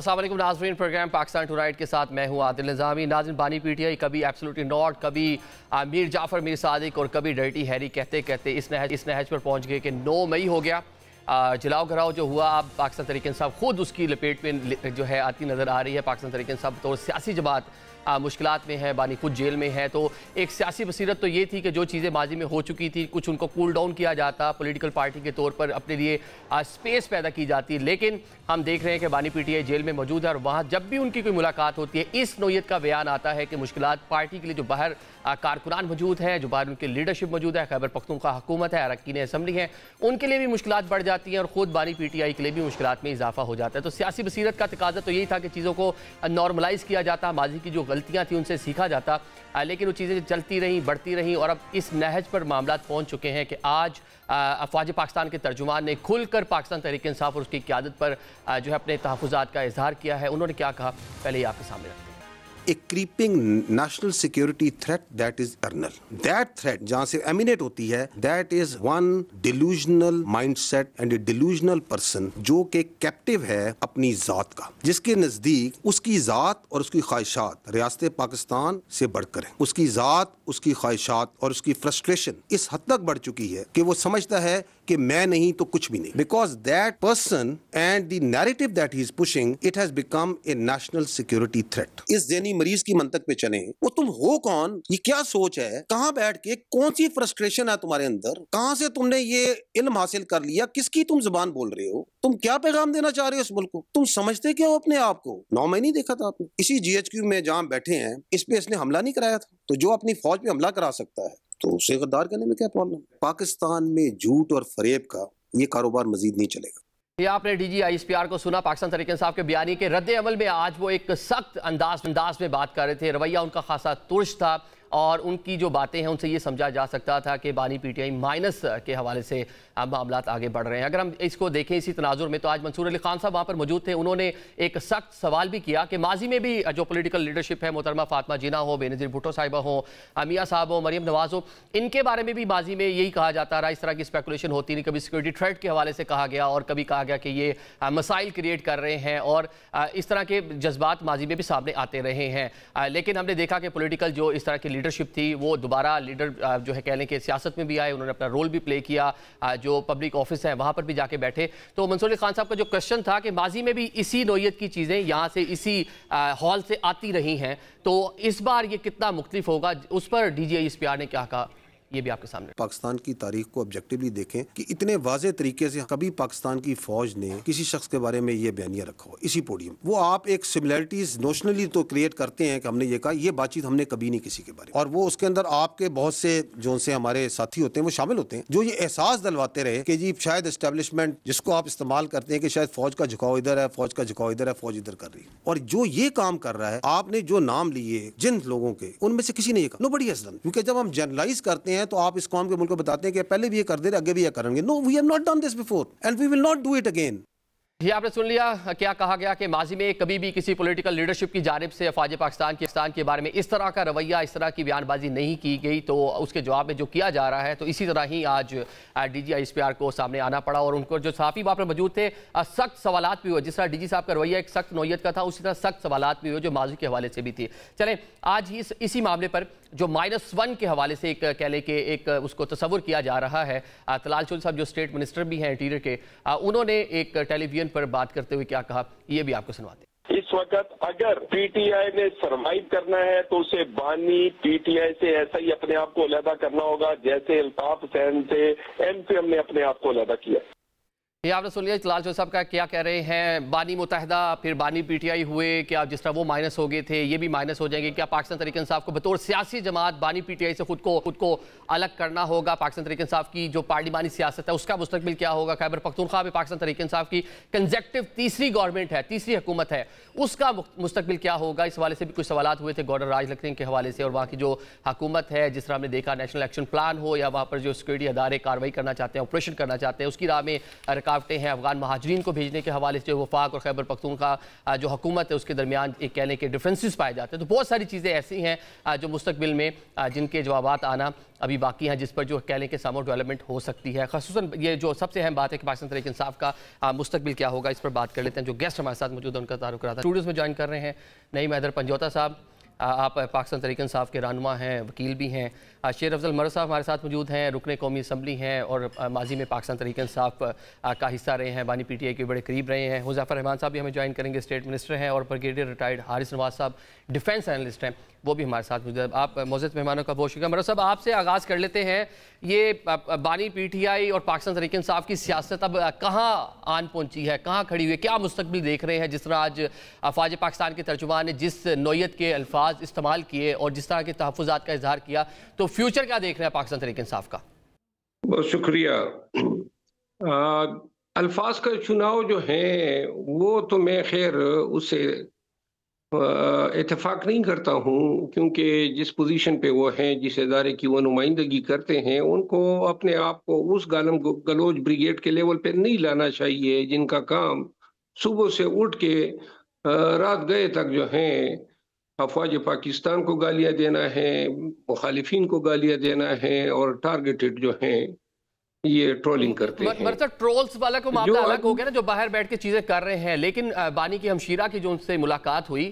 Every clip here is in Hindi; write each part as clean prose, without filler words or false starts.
अस्सलाम वालेकुम नाज़रीन, प्रोग्राम पाकिस्तान टुनाइट के साथ मैं हूँ आदिल निज़ामी। नाज़रीन, बानी पीटीआई कभी एब्सोल्युटली नॉट, कभी मीर जाफ़र मीर सादिक और कभी डर्टी हैरी कहते कहते इस नहज पर पहुँच गए कि 9 मई हो गया। जलाओ घराव जो हुआ, अब पाकिस्तान तहरीक इंसाफ खुद उसकी लपेट में जो है आती नज़र आ रही है। पाकिस्तान तहरीक इंसाफ तो सियासी जमात मुश्किलात में है, बानी खुद जेल में है। तो एक सियासी बसीरत तो ये थी कि जो चीज़ें माजी में हो चुकी थी कुछ उनको कूल डाउन किया जाता, पॉलिटिकल पार्टी के तौर पर अपने लिए स्पेस पैदा की जाती। लेकिन हम देख रहे हैं कि बानी पीटीआई जेल में मौजूद है और वहाँ जब भी उनकी कोई मुलाकात होती है इस नोयत का बयान आता है कि मुश्किलात पार्टी के लिए जो बाहर कारकुनान मौजूद हैं, जो बाहर उनकी लीडरशिप मौजूद है, खैबर पख्तूनख्वा हुकूमत है, अरकान असम्बली हैं, उनके लिए भी मुश्किलात बढ़ जाती हैं और ख़ुद बानी पीटीआई के लिए भी मुश्किलात में इजाफा हो जाता है। तो सियासी बसीरत का तकाजा तो यही था कि चीज़ों को नॉर्मलाइज़ किया जाता, माजी की जो गलतियाँ थी उनसे सीखा जाता, लेकिन वो चीज़ें चलती रहीं, बढ़ती रहीं और अब इस नहज पर मामला पहुँच चुके हैं कि आज अफवाज पाकिस्तान के तर्जुमान ने खुलकर पाकिस्तान तहरीक इंसाफ और उसकी क़यादत पर जो है अपने तहफ़्फ़ुज़ात का इजहार किया है। उन्होंने क्या कहा, पहले ही आपके सामने रखते हैं। A creeping national security threat that is eternal. That threat जहाँ से emanate होती है, that is one delusional mindset and a delusional person जो कि captive है अपनी ज़ात का, जिसके नज़दीक उसकी ज़ात और उसकी ख्वाहिशात रियासत पाकिस्तान से बढ़कर है। उसकी ज़ात, उसकी ख्वाहिशात और उसकी फ्रस्ट्रेशन इस हद तक बढ़ चुकी है कि वो समझता है कि मैं नहीं तो कुछ भी नहीं। Because that person and the narrative that he is pushing, it has become a national security threat. इस ज़हनी मरीज की मंतक पे चले, वो तुम हो कौन, ये क्या सोच है, कहाँ बैठ के कौन सी फ्रस्ट्रेशन है तुम्हारे अंदर, कहाँ से तुमने ये इल्म हासिल कर लिया, किसकी तुम जुबान बोल रहे हो, तुम क्या पैगाम देना चाह रहे हो इस मुल्क को, तुम समझते क्या हो अपने आप को। 9 मई नहीं देखा था आपने, इसी GHQ में जहाँ बैठे हैं इस पे इसने हमला नहीं कराया था, तो जो अपनी फौज पे हमला करा सकता है तो उसे गद्दार करने में क्या प्रॉब्लम। पाकिस्तान में झूठ और फरेब का ये कारोबार मजीद नहीं चलेगा। ये आपने DG ISPR को सुना, पाकिस्तान तहरीक इंसाफ के बयानी के रद्द अमल में आज वो एक सख्त अंदाज में बात कर रहे थे। रवैया उनका खासा तुर्श था और उनकी जो बातें हैं उनसे ये समझा जा सकता था कि बानी पीटीआई माइनस के हवाले से मामला आगे बढ़ रहे हैं। अगर हम इसको देखें इसी तनाजुर में, तो आज मंसूर अली खान साहब वहाँ पर मौजूद थे। उन्होंने एक सख्त सवाल भी किया कि माजी में भी जो पॉलिटिकल लीडरशिप है, मोहतरमा फातिमा जिन्ना हो, बेनज़ीर भुट्टो साहिबा हो, मियाँ साहब हो, मरियम नवाज़ हो, इनके बारे में भी माजी में यही कहा जाता रहा, इस तरह की स्पेकुलेशन होती नहीं। कभी सिक्योरिटी थ्रेट के हवाले से कहा गया और कभी कहा गया कि ये मसाइल क्रिएट कर रहे हैं और इस तरह के जज्बात माजी में भी सामने आते रहे हैं। लेकिन हमने देखा कि पॉलिटिकल जो इस तरह की लीडरशिप थी वो दोबारा लीडर जो है कह लें कि सियासत में भी आए, उन्होंने अपना रोल भी प्ले किया, जो पब्लिक ऑफिस है वहाँ पर भी जाके बैठे। तो मंसूर अली खान साहब का जो क्वेश्चन था कि माजी में भी इसी नोयत की चीज़ें यहाँ से इसी हॉल से आती रही हैं, तो इस बार ये कितना मुख्तलिफ होगा, उस पर DG ISPR ने क्या कहा, ये भी आपके सामने। पाकिस्तान की तारीख को ऑब्जेक्टिवली देखें कि इतने वाज़े तरीके से कभी पाकिस्तान की फौज ने किसी शख्स के बारे में ये बयानिया रखा हो इसी पोडियम। वो आप एक सिमिलरिटीज नोशनली तो क्रिएट करते हैं कि हमने ये कहा, ये बातचीत हमने कभी नहीं किसी के बारे में। और वो उसके अंदर आपके बहुत से जो से हमारे साथी होते हैं वो शामिल होते हैं, जो ये एहसास दिलवाते रहे कि जी शायद एस्टेब्लिशमेंट जिसको आप इस्तेमाल करते हैं कि शायद फौज का झुकाव इधर है, फौज का झुकाव इधर है, फौज इधर कर रही है। और जो ये काम कर रहा है, आपने जो नाम लिए जिन लोगों के, उनमें से किसी ने ये कहा, नोबडी हैज डन। क्योंकि जब हम जनरलाइज करते हैं तो आप इस कौम के मुल्क को बताते हैं कि पहले भी ये कर दे, आगे भी ये करेंगे। No, we have not done this before and we will not do it again. ये आपने सुन लिया क्या कहा गया कि माजी में कभी भी किसी पॉलिटिकल लीडरशिप की जानिब से अफवाज पाकिस्तान के बारे में इस तरह का रवैया, इस तरह की बयानबाजी नहीं की गई। तो उसके जवाब में जो किया जा रहा है, तो इसी तरह ही आज DG ISPR को सामने आना पड़ा और उनको जो सहाफ़ी वहाँ पर मौजूद थे सख्त सवालात भी हुए। जिस तरह DG साहब का रवैया एक सख्त नोयत का था, उसी तरह सख्त सवालात भी हुए जो माजी के हवाले से भी थी। चलें आज इसी मामले पर जो -1 के हवाले से एक कह लें कि एक उसको तस्वुर किया जा रहा है, तलाल चौधरी साहब जो स्टेट मिनिस्टर भी हैं इंटीरियर के, उन्होंने एक टेलीविजन पर बात करते हुए क्या कहा, ये भी आपको सुनवाते हैं। इस वक्त अगर PTI ने सरवाइव करना है तो उसे बानी PTI से ऐसा ही अपने आप को अलहदा करना होगा जैसे अल्ताफ हुसैन से MPM ने अपने आप को अलहदा किया। ये आपने सुन लिया तलाल चौधरी साहब का क्या कह रहे हैं। बानी मुत्तहिदा फिर बानी PTI हुए, क्या जिस तरह वो माइनस हो गए थे ये भी माइनस हो जाएंगे। क्या पाकिस्तान तहरीक इंसाफ को बतौर सियासी जमात बानी PTI से खुद को अलग करना होगा। पाकिस्तान तहरीक इंसाफ की जो पार्लिमानी सियासत है उसका मुस्तकबिल क्या होगा। खैबर पख्तूनख्वा में पाकिस्तान तहरीक इंसाफ की कंजेक्टिव तीसरी गवर्नमेंट है, तीसरी हुकूमत है, उसका मुस्तकबिल क्या होगा। इस हवाले से भी कुछ सवाल हुए थे गवर्नर राज लखन के हवाले से। और वहाँ की जो हुकूमत है, जिस तरह हमने देखा नेशनल एक्शन प्लान हो या वहाँ पर जो सिक्योरिटी अदारे कार्रवाई करना चाहते हैं, ऑपरेशन करना चाहते हैं, उसकी राह में रुकावटें हैं अफगान महाजरीन को भेजने के हवाले से, वफाक और खैबर पख्तूनख्वा जो हुकूमत है उसके दरमियान एक कहने के डिफरेंसेस पाए जाते हैं। तो बहुत सारी चीज़ें ऐसी हैं जो मुस्तकबिल में जिनके जवाबात आना अभी बाकी हैं, जिस पर जो कहने के सामो डेवलपमेंट हो सकती है। ख़ुसूसन ये जो सबसे अहम बात है कि पाकिस्तान तहरीक इंसाफ का मुस्तकबिल क्या होगा, इस पर बात कर लेते हैं। जो गेस्ट हमारे साथ मौजूद है उनका तारुफ कराता है। स्टूडियोज़ में ज्वाइन कर रहे हैं नईम हैदर पंजौता साहब, आप पाकिस्तान तहरीक इंसाफ के रहनुमा हैं, वकील भी हैं। शेर अफजल मरद साहब हमारे साथ मौजूद हैं, रुकने कौमी असम्बली हैं और माजी में पाकिस्तान तहरीक इंसाफ का हिस्सा रहे हैं, बानी PTI के बड़े करीब रहे हैं। हुज़ैफर रहमान साहब भी हमें ज्वाइन करेंगे, स्टेट मिनिस्टर हैं। और ब्रिगेडियर रिटायर्ड हारिस नवाज साहब डिफेंस एनालिस्ट हैं, वो भी हमारे साथ मौजूद है। आप मोअज़्ज़ज़ मेहमानों का बहुत शुक्रिया। मरद साहब आपसे आगाज़ कर लेते हैं, ये बानी PTI और पाकिस्तान तहरीक इंसाफ की सियासत अब कहाँ आन पहुँची है, कहाँ खड़ी हुई है, क्या मुस्तकबिल देख रहे हैं? जिस तरह आज अफवाज पाकिस्तान के तर्जुमान ने जिस नौयत के अल्फाज इस्तेमाल किए और जिस तरह के तहफ़्फ़ुज़ात का इजहार किया, तो फ्यूचर क्या देख रहे हैं पाकिस्तान तहरीक इंसाफ का? बहुत शुक्रिया। अल्फाज का चुनाव जो है वो तो मैं खैर उससे इत्तेफाक नहीं करता हूँ, क्योंकि जिस पोजीशन पे वो हैं, जिस इदारे की वो नुमाइंदगी करते हैं, उनको अपने आप को उस गालम गलोच ब्रिगेड के लेवल पे नहीं लाना चाहिए जिनका काम सुबह से उठ के रात गए तक जो है अफवाज पाकिस्तान को गालियां देना है, मुखालिफिन को गालियां देना है और टारगेटेड जो हैं ये ट्रोलिंग करते हैं। मतलब ट्रोल्स वाला को मामला अलग हो गया ना, जो बाहर बैठ के चीजें कर रहे हैं। लेकिन बानी की हमशीरा की जो उनसे मुलाकात हुई,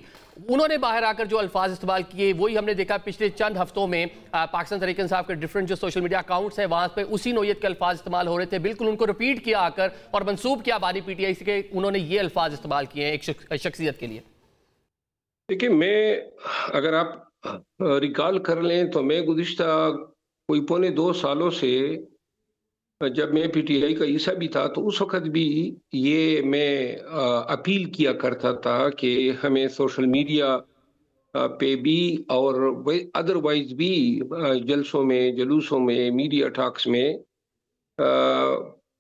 उन्होंने बाहर आकर जो अल्फाज इस्तेमाल किए वही हमने देखा पिछले चंद हफ्तों में पाकिस्तान तहरीक इंसाफ के डिफरेंट जो सोशल मीडिया अकाउंट्स हैं वहां पे उसी नौयत के अल्फाज इस्तेमाल हो रहे थे। बिल्कुल उनको रिपीट किया आकर और मंसूब किया बानी PTI से कि उन्होंने ये अल्फाज इस्तेमाल किए हैं एक शख्सियत के लिए। देखिए, मैं अगर आप रिकॉल कर लें तो मैं गुज़िश्ता कोई पौने 2 सालों से, जब मैं PTI का हिस्सा भी था, तो उस वक्त भी ये मैं अपील किया करता था कि हमें सोशल मीडिया पे भी और अदरवाइज भी जलसों में, जुलूसों में, मीडिया टॉक्स में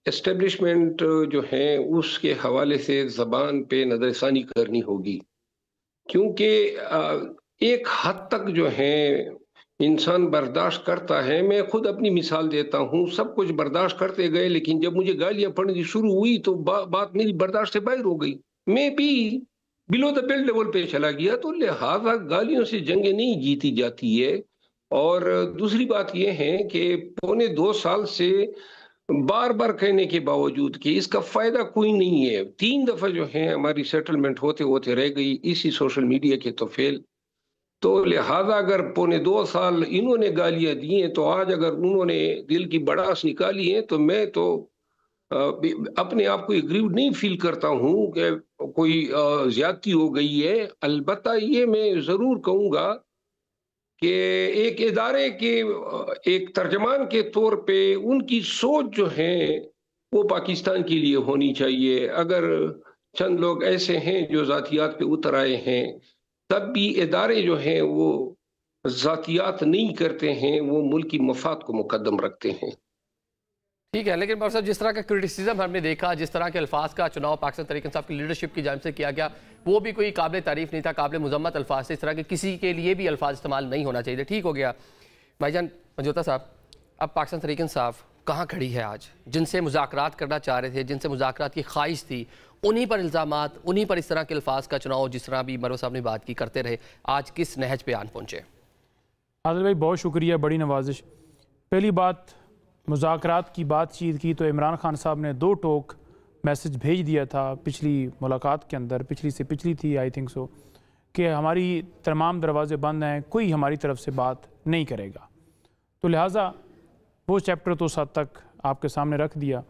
एस्टेब्लिशमेंट जो है उसके हवाले से ज़बान पे नज़रसानी करनी होगी, क्योंकि एक हद तक जो है इंसान बर्दाश्त करता है। मैं खुद अपनी मिसाल देता हूँ, सब कुछ बर्दाश्त करते गए, लेकिन जब मुझे गालियां पड़नी शुरू हुई तो बात मेरी बर्दाश्त से बाहर हो गई, मैं भी बिलो द बेल्ट लेवल पे चला गया। तो लिहाजा गालियों से जंगें नहीं जीती जाती है। और दूसरी बात यह है कि पौने 2 साल से बार बार कहने के बावजूद कि इसका फायदा कोई नहीं है, 3 दफा जो है हमारी सेटलमेंट होते होते रह गई इसी सोशल मीडिया के तो फेल। तो लिहाजा अगर पौने 2 साल इन्होंने गालियां दी हैं, तो आज अगर उन्होंने दिल की बड़ास निकाली है, तो मैं तो अपने आप को एग्रीव नहीं फील करता हूँ कि कोई ज्यादती हो गई है। अलबत्ता ये मैं जरूर कहूँगा कि एक इदारे के एक तर्जमान के तौर पे उनकी सोच जो है वो पाकिस्तान के लिए होनी चाहिए। अगर चंद लोग ऐसे हैं जो जातियात पे उतर आए हैं, तब भी इदारे जो हैं वो जातियात नहीं करते हैं, वो मुल्क की मफाद को मुकद्दम रखते हैं। ठीक है, लेकिन डॉक्टर साहब जिस तरह का क्रिटिसिज्म हमने देखा, जिस तरह के अल्फाज का चुनाव पाकिस्तान तहरीक इंसाफ की लीडरशिप की जानिब से किया गया, वो भी कोई काबिल तारीफ नहीं था, काबिल मुजम्मत अल्फाज थे। इस तरह के किसी के लिए भी अल्फाज इस्तेमाल नहीं होना चाहिए। ठीक हो गया। भाईजान पंजौता साहब, अब पाकिस्तान तहरीक इंसाफ कहाँ खड़ी है आज? जिनसे मुज़ाकरात करना चाह रहे थे, जिनसे मुज़ाकरात की ख्वाहिश थी, उन्हीं पर इल्ज़ामात, उन्हीं पर इस तरह के अल्फाज का चुनाव, जिस तरह भी मरो साहब ने बात की, करते रहे, आज किस नहज पे आन पहुँचे? आदिल भाई बहुत शुक्रिया, बड़ी नवाजिश। पहली बात, मुज़ाकरात की बातचीत की तो इमरान खान साहब ने 2 टोक मैसेज भेज दिया था पिछली मुलाकात के अंदर, पिछली से पिछली थी आई थिंक सो, कि हमारी तमाम दरवाजे बंद हैं, कोई हमारी तरफ से बात नहीं करेगा। तो लिहाजा वो चैप्टर तो उस हद तक आपके सामने रख दिया।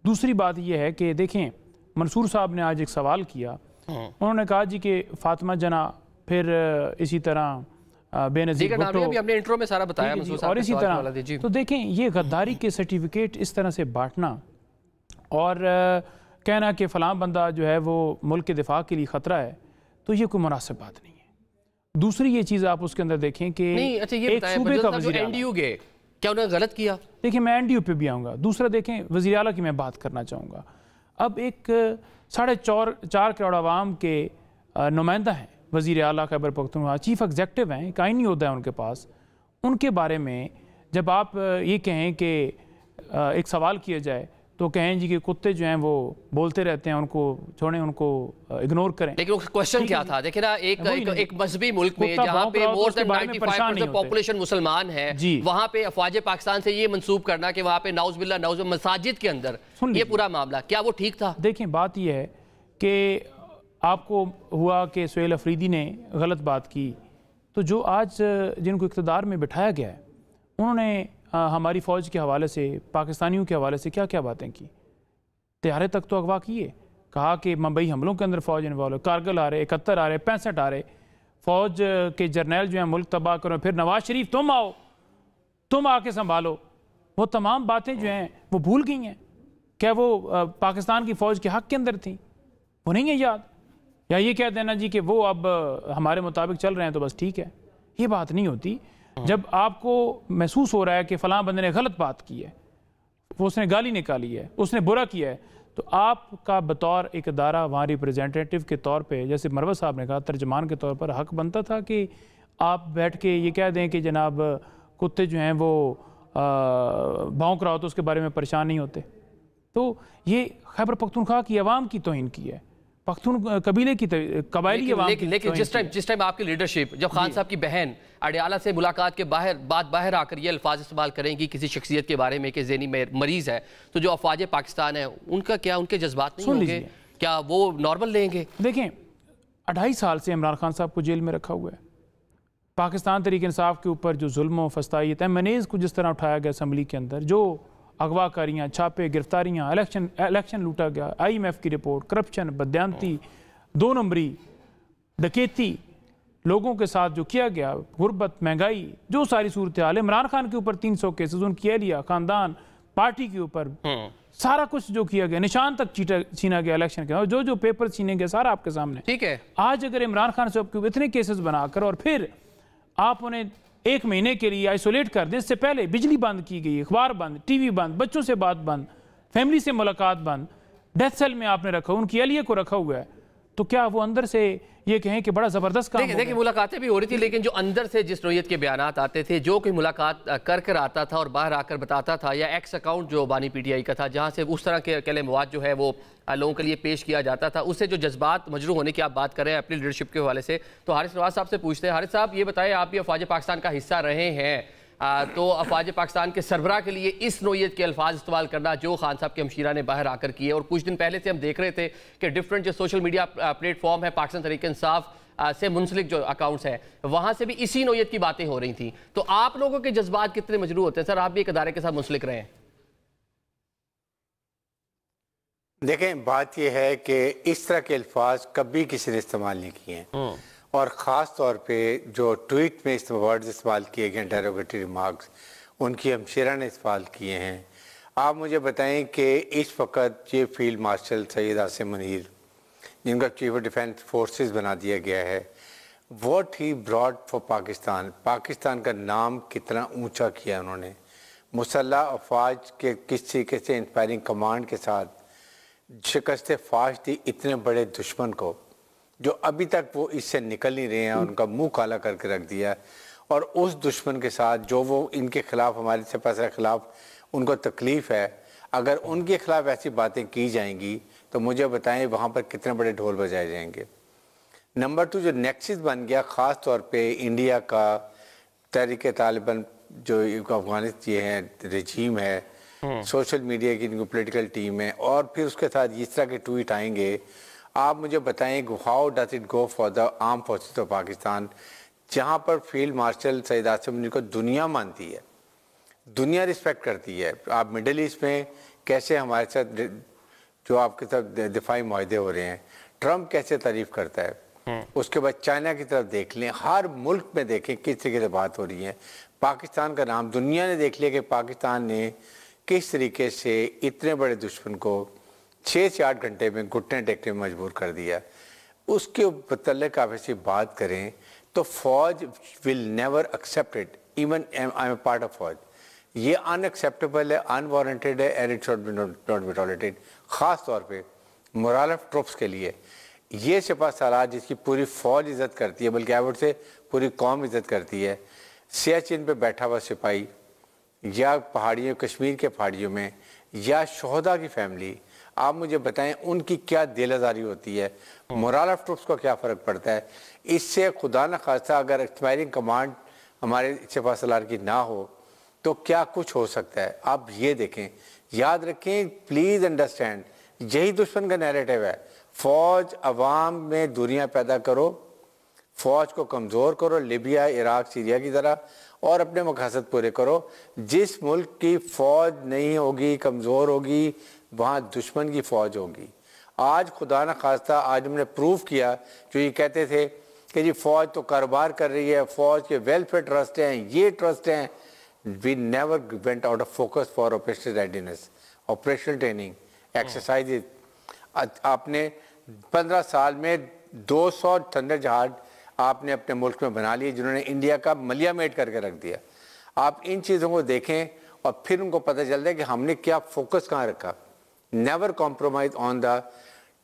दूसरी बात यह है कि देखें, मंसूर साहब ने आज एक सवाल किया, उन्होंने कहा जी कि फातिमा जना, फिर इसी तरह बेनज़ीर भुट्टो, हमने इंट्रो में सारा बताया, और इसी तरह। तो देखें, ये गद्दारी के सर्टिफिकेट इस तरह से बांटना और कहना कि फ़लाँ बंदा जो है वो मुल्क के दिफा के लिए ख़तरा है, तो ये कोई मुनासिब बात नहीं है। दूसरी ये चीज़ आप उसके अंदर देखें कि एक सूबे का वज़ीर एनडीयू के, क्या उन्होंने गलत किया? देखिए, मैं एनडीयू पे भी आऊँगा। दूसरा देखें, वज़ीर आला की मैं बात करना चाहूँगा। अब एक 4.5 करोड़ आवाम के नुमाइंदा हैं वज़ीर आला खैबर पख्तूनख्वा, चीफ एग्जेक्टिव हैं, एक आइनी ओहदा है उनके पास। उनके बारे में जब आप ये कहें कि एक सवाल किया जाए तो कहें जी कि कुत्ते जो हैं वो बोलते रहते हैं, उनको छोड़ें, उनको इग्नोर करें। लेकिन क्वेश्चन क्या था, देखिए ना, एक मस्जिदी मुल्क में जहां पे मोर देन 95% पॉपुलेशन मुसलमान है, वहां पे अफवाज पाकिस्तान से ये मंसूब करना कि वहां पे नाउज़ुबिल्लाह नाउज़ मसाजिद के अंदर ये पूरा मामला, क्या वो ठीक था? देखें, बात ये है कि आपको हुआ कि सुहेल अफरीदी ने गलत बात की, तो जो आज जिनको इक़्तिदार में बिठाया गया है उन्होंने हमारी फ़ौज के हवाले से, पाकिस्तानियों के हवाले से क्या क्या बातें की। तैयारे तक तो अगवा किए, कहा कि मुंबई हमलों के अंदर फ़ौज इन्वॉल्व है, कारगिल आ रहे, 71 आ रहे, 65 आ रहे, फ़ौज के जर्नैल जो हैं मुल्क तबाह करो, फिर नवाज शरीफ तुम आओ, तुम आके संभालो। वो तमाम बातें जो हैं वो भूल गई हैं। क्या वो पाकिस्तान की फ़ौज के हक़ के अंदर थी? वो नहीं है याद। या ये कह देना जी कि वो अब हमारे मुताबिक चल रहे हैं तो बस ठीक है, ये बात नहीं होती। जब आपको महसूस हो रहा है कि फ़लाँ बंदे ने गलत बात की है, वो उसने गाली निकाली है, उसने बुरा किया है, तो आपका बतौर एक अदारा वहाँ रिप्रेजेंटेटिव के तौर पे, जैसे मरवा साहब ने कहा, तर्जमान के तौर पर हक बनता था कि आप बैठ के ये कह दें कि जनाब कुत्ते जो हैं वो भौंक रहा हो तो उसके बारे में परेशान नहीं होते। तो ये खैबर पख्तूनख्वा की आवाम की तौहीन की है, पख्तून कबीले की कबायली आवाम की। लेकिन जिस टाइम आपकी लीडरशिप, जब खान साहब की बहन अडियाला से मुलाकात के बाहर आकर ये अल्फाज इस्तेमाल करेंगी किसी शख्सियत के बारे में कि ज़हनी मरीज़ है, तो जो अफवाज पाकिस्तान है उनका क्या, उनके जज्बात नहीं होंगे? क्या वो नॉर्मल लेंगे? देखें, 2.5 साल से इमरान खान साहब को जेल में रखा हुआ है। पाकिस्तान तहरीक इंसाफ के ऊपर जो जुल्म फस्तायत है, मनेज़ को जिस तरह उठाया गया असम्बली के अंदर, जो अगवाकारियाँ, छापे, गिरफ्तारियाँ, इलेक्शन लूटा गया, IMF की रिपोर्ट, करप्शन, बदयांती, 2 नंबरी, डकैती, लोगों के साथ जो किया गया, गुर्बत, महंगाई, जो सारी सूरत हाल, इमरान खान के ऊपर 300 केसेस, उनकी एहलिया, खानदान, पार्टी के ऊपर सारा कुछ जो किया गया, निशान तक छीना गया इलेक्शन के, और जो पेपर छीने गए सारा आपके सामने। ठीक है, आज अगर इमरान खान साहब के ऊपर इतने केसेस बनाकर और फिर आप उन्हें 1 महीने के लिए आइसोलेट कर दें, इससे पहले बिजली बंद की गई, अखबार बंद, TV बंद, बच्चों से बात बंद, फैमिली से मुलाकात बंद, डेथ सेल में आपने रखा, उनकी एहलिया को रखा हुआ है, तो क्या वो अंदर से ये कहें कि बड़ा ज़बरदस्त काम? देखिए, मुलाकातें भी हो रही थी, लेकिन जो अंदर से जिस नोयत के बयानात आते थे, जो कोई मुलाकात कर आता था और बाहर आकर बताता था, या एक्स अकाउंट जो बानी PTI का था, जहाँ से उस तरह के कलम मवाद जो है वो लोगों के लिए पेश किया जाता था, उससे जो जज्बात मजरू होने की आप बात कर रहे हैं अपनी लीडरशिप के हवाले से, तो हारिस नवाज साहब से पूछते हैं। हारिस साहब, ये बताएं, आप भी अफवाज पाकिस्तान का हिस्सा रहे हैं, तो अफवाज पाकिस्तान के सरबराह के लिए इस नोयत के अल्फाज इस्तेमाल करना जो खान साहब के हमशीरा ने बाहर आकर किए, और कुछ दिन पहले से हम देख रहे थे कि डिफरेंट जो सोशल मीडिया प्लेटफॉर्म है, पाकिस्तान तहरीक इंसाफ से मुंसलिक जो अकाउंट्स हैं, वहां से भी इसी नोयत की बातें हो रही थी, तो आप लोगों के जज्बात कितने मजरू होते हैं? सर, आप भी एक अदारे के साथ मुंसलिक रहे हैं। देखें, बात यह है कि इस तरह के अल्फाज कभी किसी ने इस्तेमाल नहीं किए हैं, और ख़ास तौर पे जो ट्वीट में वर्ड्स इस्तेमाल किए गए, डेरोगेटरी रिमार्क्स, उनकी हमशीरा ने इस्तेमाल किए हैं। आप मुझे बताएं कि इस वक्त ये फील्ड मार्शल सैयद आसिम मुनीर, जिनका चीफ ऑफ डिफेंस फोर्सेस बना दिया गया है, what he brought for Pakistan, Pakistan का नाम कितना ऊंचा किया उन्होंने, मुसल्लह अफवाज के किस तरीके से इंस्पायरिंग कमांड के साथ शिकस्त फाश दी इतने बड़े दुश्मन को, जो अभी तक वो इससे निकल नहीं रहे हैं, उनका मुंह काला करके रख दिया, और उस दुश्मन के साथ जो वो इनके खिलाफ, हमारे सपा खिलाफ उनको तकलीफ़ है, अगर उनके खिलाफ ऐसी बातें की जाएंगी तो मुझे बताएं वहाँ पर कितने बड़े ढोल बजाए जाएंगे। नंबर 2, जो नेक्सस बन गया ख़ास तौर पे इंडिया का तहरीक तालिबान जो अफगानिस्तान ये है रिजीम है, सोशल मीडिया की पॉलिटिकल टीम है, और फिर उसके साथ इस तरह के ट्वीट आएंगे। आप मुझे बताएं how does it go for the arm forces of Pakistan, जहाँ पर फील्ड मार्शल सैयद आसिम मुनीर को दुनिया मानती है, दुनिया रिस्पेक्ट करती है। आप मिडल ईस्ट में कैसे हमारे साथ जो आपके साथ दिफाई मुआहदे हो रहे हैं, ट्रंप कैसे तारीफ करता है, उसके बाद चाइना की तरफ देख लें, हर मुल्क में देखें किस तरीके से बात हो रही है, पाकिस्तान का नाम दुनिया ने देख लिया कि पाकिस्तान ने किस तरीके से इतने बड़े दुश्मन को 6 से 8 घंटे में घुटने टेकने में मजबूर कर दिया। उसके मतलब आप ऐसी बात करें तो फौज will never accept it, even I am a part of फौज, ये अनएक्सेप्टेबल है, अनवारंटेड है, and it should be not be tolerated. ख़ास तौर पे मोरल ऑफ ट्रुप्स के लिए ये सिपा सालार जिसकी पूरी फौज इज़्ज़त करती है, बल्कि एवट से पूरी कौम इज़्ज़त करती है, सियाचिन पे बैठा हुआ सिपाही या पहाड़ियों, कश्मीर के पहाड़ियों में या शोहदा की फैमिली, आप मुझे बताएं उनकी क्या दिल आज़ारी होती है, मोरल ऑफ ट्रूप्स को क्या फ़र्क पड़ता है। इससे खुदा न खास्ता अगर एक्सपायरिंग कमांड हमारे सिपा सलार की ना हो तो क्या कुछ हो सकता है। आप ये देखें, याद रखें, प्लीज़ अंडरस्टैंड, यही दुश्मन का नैरेटिव है। फ़ौज अवाम में दूरियां पैदा करो, फ़ौज को कमज़ोर करो, लिबिया, इराक, सीरिया की तरह, और अपने मकसद पूरे करो। जिस मुल्क की फ़ौज नहीं होगी, कमज़ोर होगी, वहाँ दुश्मन की फ़ौज होगी। आज खुदा न खास्ता आज हमने प्रूव किया, जो ये कहते थे कि जी फ़ौज तो कारोबार कर रही है, फ़ौज के वेलफेयर ट्रस्ट हैं, ये ट्रस्ट हैं। We never went out of focus for operational readiness, operational training, exercise. आपने 15 साल में 200 थंडर जहाज आपने अपने मुल्क में बना लिए, जिन्होंने इंडिया का मलिया मेट करके रख दिया। आप इन चीज़ों को देखें और फिर उनको पता चलता है कि हमने क्या फोकस कहाँ रखा। Never compromise on the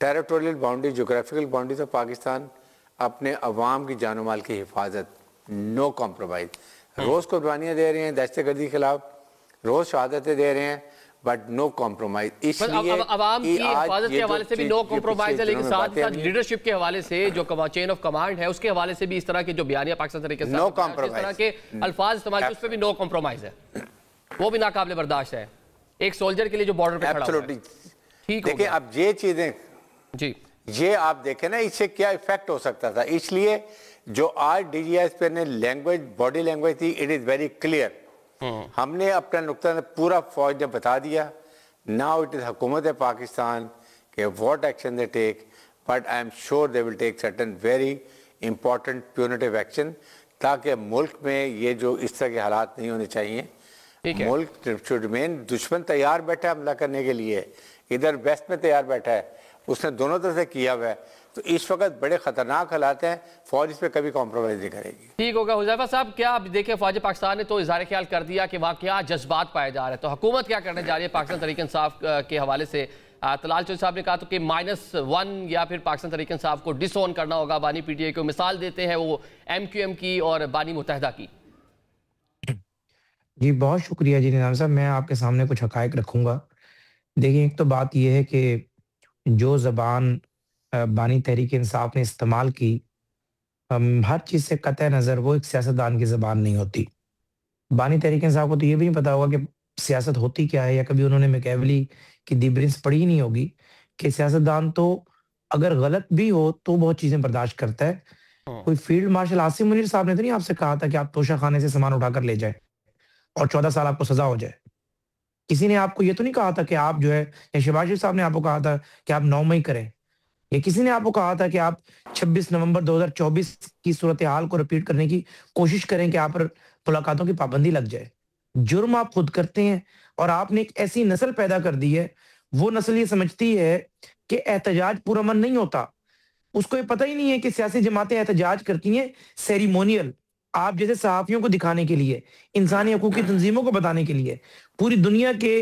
territorial boundary, geographical boundaries of Pakistan, अपने अवाम की जानो माल की हिफाजत, नो कॉम्प्रोमाइज। रोज़ कुर्बानियाँ दे रहे हैं दहशतगर्दी के खिलाफ, रोज़ शहादतें दे रहे हैं, बट नो कॉम्प्रोमाइज। इसलिए अवाम की हिफाजत के हवाले से भी नो कॉम्प्रोमाइज है, लेकिन साथ साथ लीडरशिप के हवाले से जो चेन ऑफ कमांड है उसके हवाले से भी इस तरह के जो बयानियां पाकिस्तान तरीके से नो कॉम्प्रोमाइज, इस तरह के अल्फाज इस्तेमाल उस पर भी नो कॉम्प्रोमाइज है, वो भी नाकाबिले बर्दाश्त है एक सोल्जर के लिए जो बॉर्डर पे खड़ा है। ठीक, देखिए अब ये चीजें जी, ये आप देखें ना, इससे क्या इफेक्ट हो सकता था। इसलिए जो आज डीजीएसपी ने लैंग्वेज, बॉडी लैंग्वेज थी, इट इज वेरी क्लियर। हमने अपना नुक्ता पूरा फौज ने बता दिया। नाउ इट इज हुकूमत पाकिस्तान के what action they take, but I am sure they will take certain very important punitive action, ताकि मुल्क में ये जो इस तरह के हालात नहीं होने चाहिए। मुल्क शुड रिमेन, दुश्मन तैयार बैठा है हमला करने के लिए, इधर वेस्ट में तैयार बैठा है, उसने दोनों तरफ से किया हुआ है। तो इस वक्त बड़े खतरनाक हालात हैं, फौज इस पर कभी कॉम्प्रोमाइज नहीं करेगी। ठीक होगा हुज़ैफा साहब, क्या आप देखिए फौज पाकिस्तान ने तो इज़हार ख्याल कर दिया कि वहाँ क्या जज्बात पाए जा रहे हैं, तो हुकूमत क्या करने जा रही है पाकिस्तान तहरीक इंसाफ के हवाले से? तलाल चौधरी साहब ने कहा तो कि -1 या फिर पाकिस्तान तहरीक इंसाफ को डिसोन करना होगा। बानी पीटीआई को मिसाल देते हैं वो MQM की और बानी मुत्तहिदा की। जी बहुत शुक्रिया जी निज़ाम साहब, मैं आपके सामने कुछ हकायक रखूंगा। देखिए एक तो बात यह है कि जो ज़बान बानी तहरीक इंसाफ ने इस्तेमाल की, हर चीज़ से कतई नज़र वो एक सियासतदान की ज़बान नहीं होती। बानी तहरीक इंसाफ को तो ये भी नहीं पता होगा कि सियासत होती क्या है, या कभी उन्होंने मैकियावेली की दी प्रिंस पढ़ी ही नहीं होगी कि सियासतदान तो अगर गलत भी हो तो बहुत चीज़ें बर्दाश्त करता है। कोई फील्ड मार्शल आसिम मुनीर साहब ने तो नहीं आपसे कहा था कि आप तोशा खाने से सामान उठाकर ले जाए और 14 साल आपको सजा हो जाए? किसी ने आपको ये तो नहीं कहा था कि आप जो है, या शहबाज शरीफ साहब ने आपको कहा था कि आप 9 मई करें, या किसी ने आपको कहा था कि आप 26 नवंबर 2024 की सूरत हाल को रिपीट करने की कोशिश करें कि आप पर मुलाकातों की पाबंदी लग जाए? जुर्म आप खुद करते हैं, और आपने एक ऐसी नस्ल पैदा कर दी है, वो नस्ल ये समझती है कि एहतजाज पुरअमन नहीं होता। उसको ये पता ही नहीं है कि सियासी जमातें एहतजाज करती हैं सेरिमोनियल, आप जैसे सहाफियों को दिखाने के लिए, इंसानी हकूक की तंजीमों को बताने के लिए, पूरी दुनिया के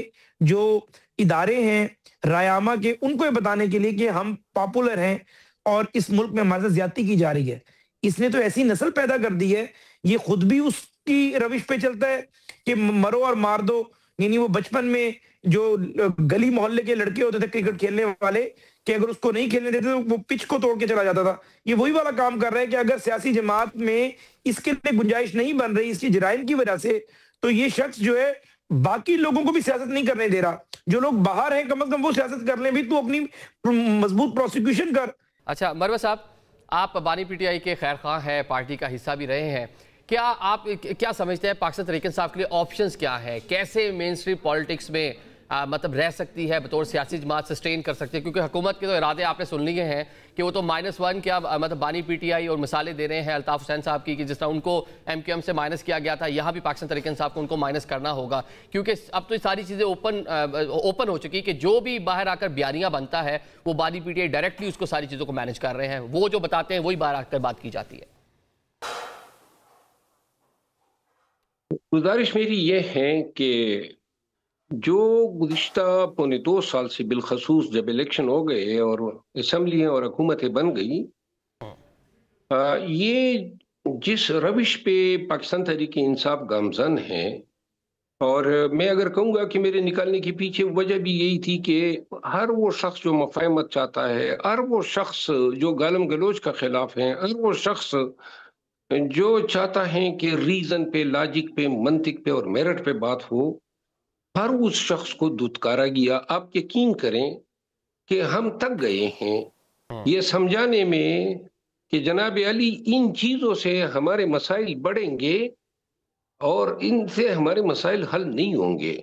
जो इदारे हैं रायामा के, उनको ये बताने के लिए कि हम पॉपुलर हैं और इस मुल्क में हमारे साथ ज्यादती की जा रही है। इसने तो ऐसी नस्ल पैदा कर दी है, ये खुद भी उसकी रविश पे चलता है कि मरो और मार दो। यानी वो बचपन में जो गली मोहल्ले के लड़के होते थे क्रिकेट खेलने वाले, कि अगर उसको नहीं खेलने देते तो वो पिच को तोड़ के चला जाता था, ये वही वाला काम कर रहा है कि अगर सियासी जमात में इसके लिए गुंजाइश नहीं बन रही इसकी जराइम की वजह से, तो ये शख्स जो है बाकी लोगों को भी सियासत नहीं करने दे रहा। जो लोग बाहर हैं कम से कम वो सियासत कर लें भी, तो अपनी मजबूत प्रोसिक्यूशन कर। अच्छा मरवा साहब, आप बानी पीटीआई के खैर खां हैं, पार्टी का हिस्सा भी रहे हैं, क्या आप क्या समझते हैं पाकिस्तान तहरीक इंसाफ के लिए ऑप्शंस क्या है? कैसे मेन स्ट्रीम पॉलिटिक्स में मतलब रह सकती है, बतौर सियासी जमात सस्टेन कर सकती है? क्योंकि हुकूमत के तो इरादे आपने सुन लिए हैं कि वो तो -1 क्या मतलब बानी पीटीआई और मिसालें दे रहे हैं अल्ताफ हुसैन साहब की, कि जिस तरह उनको MQM से माइनस किया गया था, यहाँ भी पाकिस्तान तहरीक इंसाफ को उनको माइनस करना होगा, क्योंकि अब तो ये सारी चीज़ें ओपन हो चुकी कि जो भी बाहर आकर बयानियाँ बनता है वो बानी पीटीआई डायरेक्टली उसको सारी चीज़ों को मैनेज कर रहे हैं, वो जो बताते हैं वही बाहर आकर बात की जाती है। गुजारिश मेरी ये है कि जो गुज़िश्ता 1.25 साल से बिलखसूस जब इलेक्शन हो गए और असम्बलियाँ और हुकूमतें बन गई, ये जिस रविश पे पाकिस्तान तहरीक इंसाफ गामजन है, और मैं अगर कहूँगा कि मेरे निकालने के पीछे वजह भी यही थी कि हर वो शख्स जो मफाहमत चाहता है, हर वो शख्स जो गालम गलोच का खिलाफ है, हर वो शख्स जो चाहता है कि रीजन पे, लॉजिक पे, मंतिक पे और मेरिट पे बात हो, हर उस शख्स को दुत्कारा गया। आप यकीन करें कि हम थक गए हैं ये समझाने में कि जनाब अली इन चीजों से हमारे मसाइल बढ़ेंगे और इनसे हमारे मसाइल हल नहीं होंगे।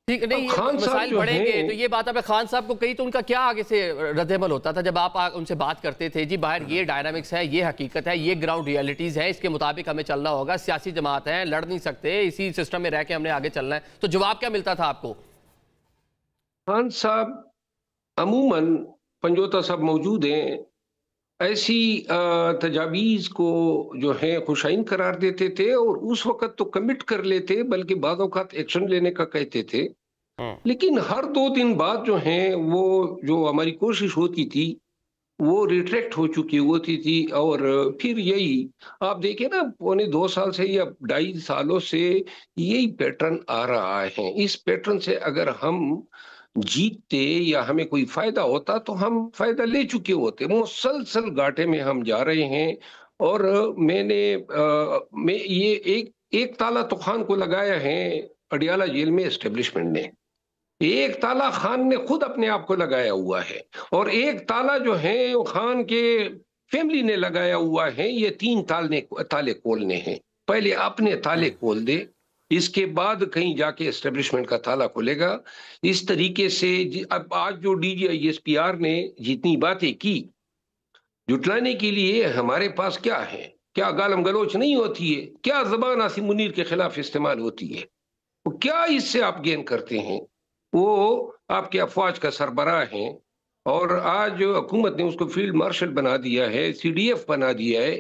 ठीक नहीं, ये खान साहब मसाइल जो बढ़ेंगे हैं, तो ये बात आपने खान साहब को कही तो उनका क्या आगे से रद्दमल होता था जब आप उनसे बात करते थे? जी बाहर ये डायनामिक्स है, ये हकीकत है, ये ग्राउंड रियलिटीज है, इसके मुताबिक हमें चलना होगा, सियासी जमात है, लड़ नहीं सकते, इसी सिस्टम में रह के हमने आगे चलना है। तो जवाब क्या मिलता था आपको? खान साहब अमूमन, पंजोता साहब मौजूद हैं, ऐसी तजावीज़ को जो है खुशाइन करार देते थे और उस वक्त तो कमिट कर लेते, बल्कि बाद औक़ात एक्शन लेने का कहते थे। लेकिन हर 2 दिन बाद जो है वो जो हमारी कोशिश होती थी वो रिट्रैक्ट हो चुकी होती थी। और फिर यही आप देखें ना, पौने 2 साल से या 2.5 सालों से यही पैटर्न आ रहा है। इस पैटर्न से अगर हम जीतते या हमें कोई फायदा होता तो हम फायदा ले चुके होते। मुसलसल घाटे में हम जा रहे हैं। और मैं ये एक ताला तो खान को लगाया है अडियाला जेल में एस्टेब्लिशमेंट ने, एक ताला खान ने खुद अपने आप को लगाया हुआ है और एक ताला जो है वो खान के फैमिली ने लगाया हुआ है। ये 3 ताले खोलने हैं। पहले अपने ताले खोल दे, इसके बाद कहीं जाके एस्टेब्लिशमेंट का ताला खुलेगा। इस तरीके से अब आज जो DGISPR ने जितनी बातें की जुटलाने के लिए, हमारे पास क्या है? क्या गालम गलोच नहीं होती है? क्या जबान आसिम मुनीर के खिलाफ इस्तेमाल होती है? क्या इससे आप गेन करते हैं? वो आपके अफवाज का सरबराह है और आज हुकूमत ने उसको फील्ड मार्शल बना दिया है, CDF बना दिया है।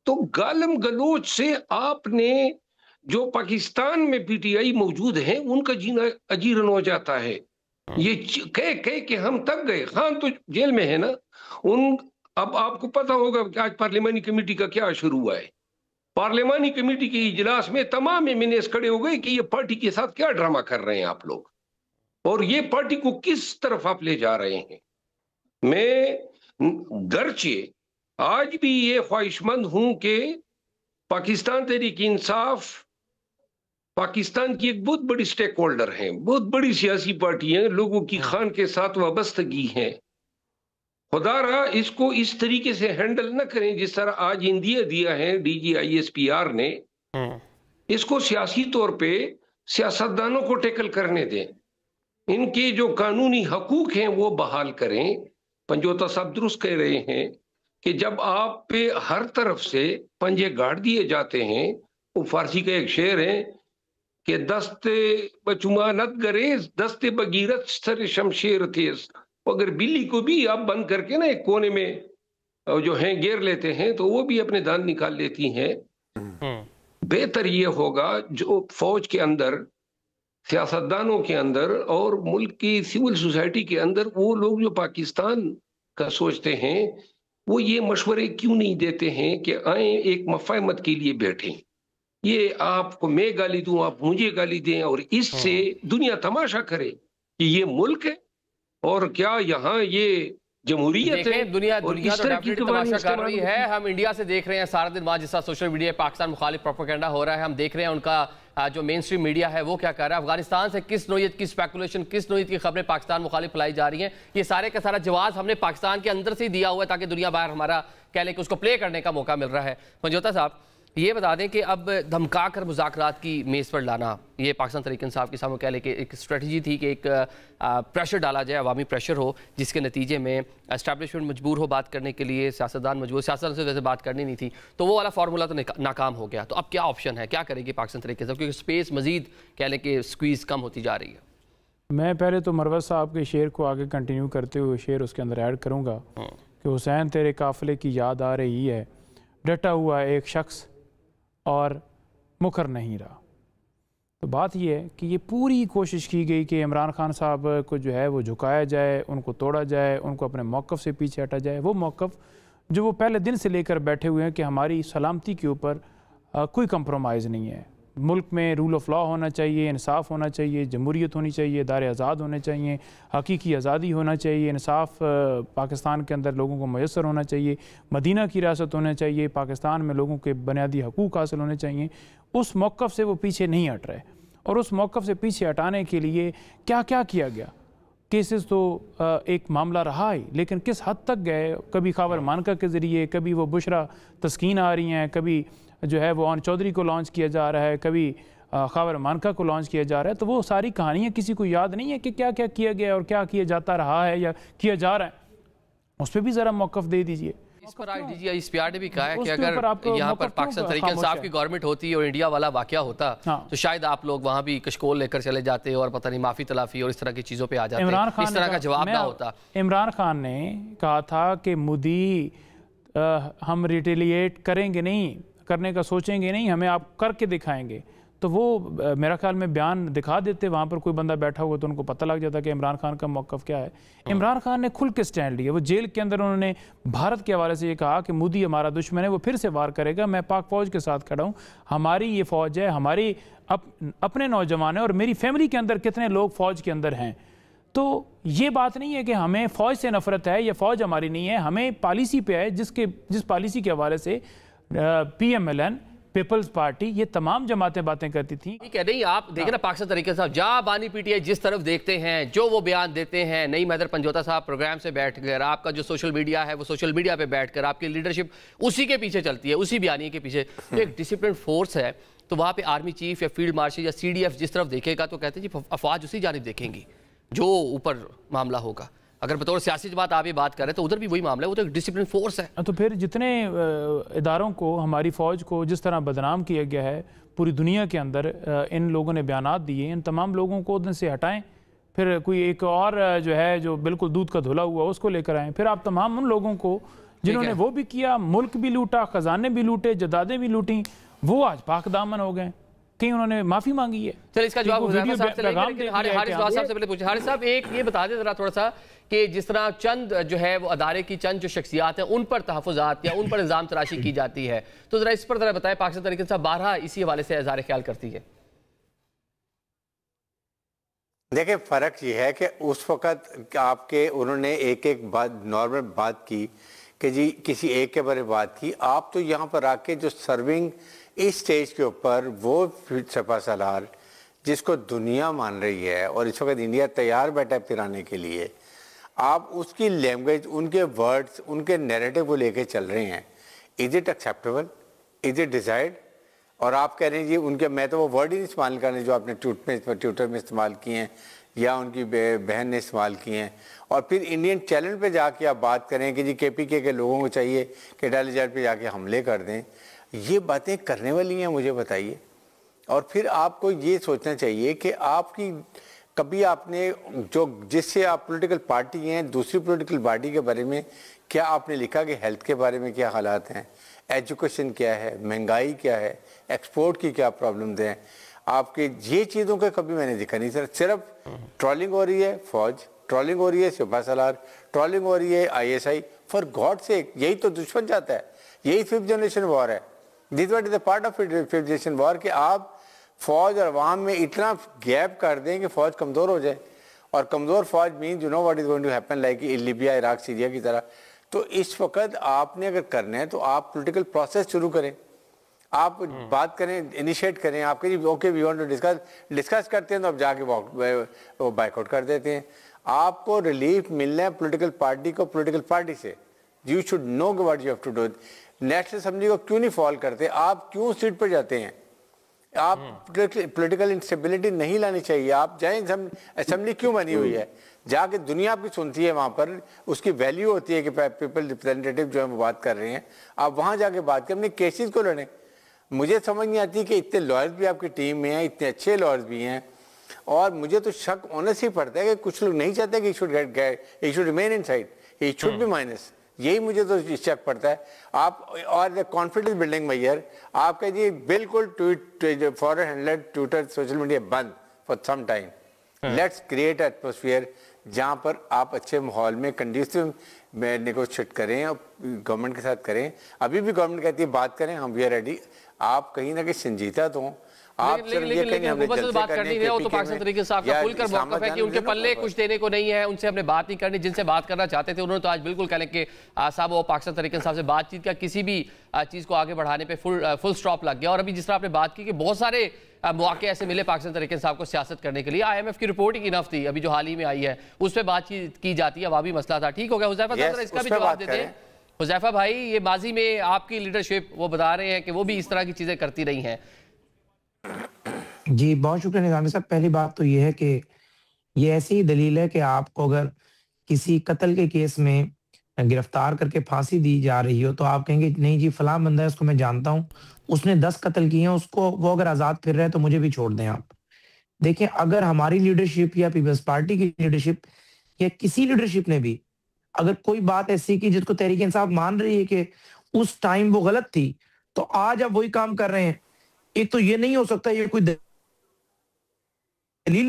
तो गालम गलोच से आपने जो पाकिस्तान में PTI मौजूद हैं उनका जीना अजीरन हो जाता है। ये कह कह के हम थक गए। खान तो जेल में है ना। अब आपको पता होगा कि आज पार्लियामानी कमेटी का क्या शुरू हुआ है। पार्लियामानी कमेटी के इजलास में तमाम MNAs खड़े हो गए कि ये पार्टी के साथ क्या ड्रामा कर रहे हैं आप लोग और ये पार्टी को किस तरफ आप ले जा रहे हैं। मैं गर्चे आज भी ये ख्वाहिशमंद हूं कि पाकिस्तान तहरीक इंसाफ पाकिस्तान की एक बहुत बड़ी स्टेक होल्डर है, बहुत बड़ी सियासी पार्टी है, लोगों की खान के साथ वाबस्तगी है। खुदारा इसको इस तरीके से हैंडल न करें जिस तरह आज इंडिया दिया है DGISPR ने। इसको सियासी तौर पे सियासतदानों को टैकल करने दें, इनके जो कानूनी हकूक हैं वो बहाल करें। पंजोता साहब दुरुस्त कह रहे हैं कि जब आप पे हर तरफ से पंजे गाड़ दिए जाते हैं, वो फारसी का एक शेर है कि दस्ते बचुमानत गरेज दस्ते बगीरत सर शमशेर थे। अगर बिल्ली को भी आप बंद करके ना एक कोने में जो है घेर लेते हैं तो वो भी अपने दांत निकाल लेती हैं। बेहतर ये होगा जो फौज के अंदर, सियासतदानों के अंदर और मुल्क की सिविल सोसाइटी के अंदर वो लोग जो पाकिस्तान का सोचते हैं वो ये मशवरे क्यों नहीं देते हैं कि आए एक मफाहमत के लिए बैठें। ये आपको मैं गाली दूं, आप मुझे गाली दें और इससे दुनिया तमाशा करे कि ये मुल्क है और क्या यहाँ ये जमहूरियत है। दुनिया तो डेफिनेटली तमाशा कर रही है। हम इंडिया से देख रहे हैं सारा दिन वहां जिस तरह सोशल मीडिया पाकिस्तान मुखालिफ प्रोपेगेंडा हो रहा है, हम देख रहे हैं उनका जो मेन स्ट्रीम मीडिया है वो क्या कर रहा है। अफगानिस्तान से किस नोयत की स्पेकुलेशन, किस नोयत की खबरें पाकिस्तान मुखालिफ फैलाई जा रही हैं, ये सारे का सारा जवाब हमने पाकिस्तान के अंदर से ही दिया हुआ है ताकि दुनिया बाहर हमारा कह लें कि उसको प्ले करने का मौका मिल रहा है। पंजोता साहब ये बता दें कि अब धमका कर मुज़ाकरात की मेज़ पर लाना, ये पाकिस्तान तहरीक इंसाफ के सामने कह लें कि एक स्ट्रेटजी थी कि एक प्रेशर डाला जाए, अवामी प्रेशर हो, जिसके नतीजे में एस्टैब्लिशमेंट मजबूर हो बात करने के लिए, सियासतदान मजबूर, सियासत से वैसे बात करनी नहीं थी, तो वो वाला फार्मूला तो नाकाम हो गया। तो अब क्या ऑप्शन है, क्या करेगी पाकिस्तान तहरीक इंसाफ, क्योंकि स्पेस मजीद कह लें कि स्क्वीज़ कम होती जा रही है। मैं पहले तो मरवत साहब के शेर को आगे कंटिन्यू करते हुए शेर उसके अंदर ऐड करूँगा कि हुसैन तेरे काफ़िले की याद आ रही है, डटा हुआ एक शख्स और मुकर नहीं रहा। तो बात यह है कि ये पूरी कोशिश की गई कि इमरान खान साहब को जो है वो झुकाया जाए, उनको तोड़ा जाए, उनको अपने मौक़िफ़ से पीछे हटा जाए। वो मौक़िफ़ जो वो पहले दिन से लेकर बैठे हुए हैं कि हमारी सलामती के ऊपर कोई कंप्रोमाइज़ नहीं है, मुल्क में रूल ऑफ लॉ होना चाहिए, इंसाफ होना चाहिए, जमहूरियत होनी चाहिए, इदारे आज़ाद होने चाहिए, हकीकी आज़ादी होना चाहिए, इंसाफ पाकिस्तान के अंदर लोगों को मैसर होना चाहिए, मदीना की रियासत होना चाहिए, पाकिस्तान में लोगों के बुनियादी हकूक़ हासिल होने चाहिए। उस मौक़िफ़ से वो पीछे नहीं हट रहे, और उस मौक़िफ़ से पीछे हटाने के लिए क्या क्या किया गया। केसेस तो एक मामला रहा ही, लेकिन किस हद तक गए, कभी खावर मानका के ज़रिए, कभी वो बुशरा तस्कीन आ रही हैं, कभी जो है वो ऑन चौधरी को लॉन्च किया जा रहा है, कभी खावर मानका को लॉन्च किया जा रहा है। तो वो सारी कहानियाँ किसी को याद नहीं है कि क्या क्या किया गया और क्या किया जाता रहा है या किया जा रहा है। उस पर भी ज़रा मौक़िफ़ दे दीजिए। इस पर IGG ISPR ने भी कहा है कि अगर यहाँ पर पाकिस्तान तहरीक इंसाफ की गवर्नमेंट होती और इंडिया वाला वाक़या होता तो शायद आप लोग वहाँ भी कशकोल लेकर चले जाते और पता नहीं माफ़ी तलाफ़ी और इस तरह की चीज़ों पे आ जाते, इस तरह का जवाब ना होता। इमरान खान ने कहा था कि मोदी हम रिटेलिएट करेंगे नहीं, करने का सोचेंगे नहीं, हमें आप करके दिखाएंगे। तो वो मेरा ख्याल में बयान दिखा देते, वहाँ पर कोई बंदा बैठा हुआ तो उनको पता लग जाता कि इमरान खान का मौक़िफ़ क्या है। इमरान खान ने खुल के स्टैंड लिया। वो जेल के अंदर उन्होंने भारत के हवाले से ये कहा कि मोदी हमारा दुश्मन है, वो फिर से वार करेगा, मैं पाक फ़ौज के साथ खड़ा हूँ, हमारी ये फ़ौज है, हमारी अपने नौजवान है और मेरी फैमिली के अंदर कितने लोग फ़ौज के अंदर हैं। तो ये बात नहीं है कि हमें फ़ौज से नफ़रत है या फ़ौज हमारी नहीं है, हमें पॉलिसी पे है, जिस पॉलिसी के हवाले से PMLN, पीपल्स पार्टी, ये तमाम जमातें बातें करती थी। ठीक है, नहीं आप देखें ना पाकिस्तान तरीके से जहाँ बानी PTI जिस तरफ देखते हैं, जो वो बयान देते हैं, नईम हैदर पंजोता साहब प्रोग्राम से बैठकर, आपका जो सोशल मीडिया है वो सोशल मीडिया पे बैठकर आपकी लीडरशिप उसी के पीछे चलती है, उसी बयानी के पीछे। तो एक डिसिप्लिन फोर्स है, तो वहाँ पे आर्मी चीफ या फील्ड मार्शल या CDF जिस तरफ देखेगा तो कहते हैं जी अफवाज उसी जानिब देखेंगी जो ऊपर मामला होगा। अगर बतौर सियासी बात आप ये बात करें तो उधर भी वही मामला है, वो तो एक डिसिप्लिन फोर्स है। तो फिर जितने इदारों को, हमारी फ़ौज को जिस तरह बदनाम किया गया है पूरी दुनिया के अंदर, इन लोगों ने बयानात दिए, इन तमाम लोगों को उधर से हटाएं, फिर कोई एक और जो है जो बिल्कुल दूध का धुला हुआ उसको लेकर आएँ। फिर आप तमाम उन लोगों को जिन्होंने वो भी किया, मुल्क भी लूटा, ख़जाने भी लूटे, जदादें भी लूटी, वो आज पाक दामन हो गए, कहीं उन्होंने माफी मांगी है। चलिए इसका जवाब हारिस साहब से पहले पूछे। हारिस साहब एक ये बता दें जरा थोड़ा सा कि जिस तरह चंद जो है वो अदारे की चंद जो शख्सियात हैं उन पर तहफ़्फ़ुज़ात या उन पर इल्ज़ाम तराशी की जाती है, तो जरा इस पर जरा बताएं। पाकिस्तान तहरीक इंसाफ बारहा इसी हवाले से इज़हार ख्याल करती है। देखिए फ़र्क ये है कि उस वक़्त आपके उन्होंने एक बात नॉर्मल बात की कि जी किसी एक के बारे में बात की, आप तो यहाँ पर आके जो सर्विंग इस स्टेज के ऊपर वो सपा सलार जिसको दुनिया मान रही है और इस वक्त इंडिया तैयार बैठा है पिराने के लिए, आप उसकी लैंग्वेज, उनके वर्ड्स, उनके नैरेटिव को लेके चल रहे हैं। Is it acceptable, is it desired? और आप कह रहे हैं जी उनके, मैं तो वो वर्ड ही नहीं इस्तेमाल कर रहे जो आपने ट्विटर में इस्तेमाल किए हैं या उनकी बहन ने इस्तेमाल किए हैं, और फिर इंडियन चैनल पे जाके आप बात करें कि जी KPK के लोगों को चाहिए कि डालीजाट पे जाके हमले कर दें। ये बातें करने वाली हैं, मुझे बताइए। और फिर आपको ये सोचना चाहिए कि आपकी कभी आपने जो जिससे आप पॉलिटिकल पार्टी हैं, दूसरी पॉलिटिकल पार्टी के बारे में क्या आपने लिखा कि हेल्थ के बारे में क्या हालात हैं, एजुकेशन क्या है, महंगाई क्या है, एक्सपोर्ट की क्या प्रॉब्लम्स हैं, आपके ये चीज़ों का कभी मैंने देखा नहीं सर। सिर्फ ट्रोलिंग हो रही है फौज, ट्रोलिंग हो रही है सपा सलार, ट्रोलिंग हो रही है ISI। फॉर गॉड से यही तो दुश्मन चाहता है, यही 5th जनरेशन वॉर है। This what is the part of 5th generation war कि आप फौज और अवाम में इतना गैप कर दें कि फौज कमज़ोर हो जाए, और कमज़ोर फौज mean you know what is going to happen like Libya, Iraq, Syria की तरह। तो इस वक्त आपने अगर करना है तो आप पॉलिटिकल प्रोसेस शुरू करें, आप बात करें, इनिशिएट करें। आपके जी okay we want to discuss करते हैं तो आप जाके वो बाइकआउट कर देते हैं। आपको रिलीफ मिलना है पॉलिटिकल पार्टी को पॉलिटिकल पार्टी से। You should know what you have to do. National assembly को क्यों नहीं फॉल करते, आप क्यों सीट पर जाते हैं? आप पॉलिटिकल इंस्टेबिलिटी नहीं लानी चाहिए। आप जाएं, असेंबली क्यों बनी हुई है, जाके दुनिया आपकी सुनती है, वहाँ पर उसकी वैल्यू होती है कि पीपल रिप्रेजेंटेटिव जो है वो बात कर रहे हैं, आप वहाँ जाके बात करें, अपने केसेस को लड़ें। मुझे समझ नहीं आती कि इतने लॉयर्स भी आपकी टीम में हैं, इतने अच्छे लॉयर्स भी हैं, और मुझे तो शक ऑनेस्ट ही पड़ता है कि कुछ लोग नहीं चाहते कि he should remain inside, he should be minus. यही मुझे तो शक पड़ता है। आप और कॉन्फिडेंस बिल्डिंग मैयर आपका जी बिल्कुल tweet forward handler Twitter social media बंद for some time. Let's create atmosphere जहाँ पर आप अच्छे माहौल में कंड्यूसिव में नेगोशिएट करें और गवर्नमेंट के साथ करें। अभी भी गवर्नमेंट कहती है बात करें, हम वी आर रेडी। आप कहीं ना कहीं संजीदा तो आप लेकिन बात करनी है, वो तो पाकिस्तान तरीके साहब का खुलकर मौक़िफ़ है कि उनके पल्ले कुछ देने को नहीं है, उनसे हमने बात नहीं करनी। जिनसे बात करना चाहते थे उन्होंने तो आज बिल्कुल कह लें कि साहब वो पाकिस्तान तरीके साहब से बातचीत का किसी भी चीज़ को आगे बढ़ाने पे फुल स्टॉप लग गया। और अभी जिस तरह आपने बात की कि बहुत सारे मौके ऐसे मिले पाकिस्तान तरीके साहब को सियासत करने के लिए। IMF की रिपोर्ट ही इनफ थी, अभी जो हाल ही में आई है उस पर बातचीत की जाती है, अवामी मसला था। ठीक हो गया हुज़ैफा साहब, इसका भी जवाब देते हैं। हुज़ैफा भाई, ये माजी में आपकी लीडरशिप वो बता रहे हैं कि वो भी इस तरह की चीज़ें करती रही हैं। जी बहुत शुक्रिया निज़ामी साहब। पहली बात तो ये है कि ये ऐसी ही दलील है कि आपको अगर किसी कत्ल के केस में गिरफ्तार करके फांसी दी जा रही हो तो आप कहेंगे नहीं जी फलां बंदा है, उसको मैं जानता हूँ, उसने 10 कत्ल किए हैं, उसको वो अगर आज़ाद फिर रहे तो मुझे भी छोड़ दें आप। देखिए अगर हमारी लीडरशिप या पीपल्स पार्टी की लीडरशिप या किसी लीडरशिप ने भी अगर कोई बात ऐसी की जिसको तहरीक इंसाफ मान रही है कि उस टाइम वो गलत थी, तो आज आप वही काम कर रहे हैं। एक तो ये नहीं हो सकता, ये कोई दलील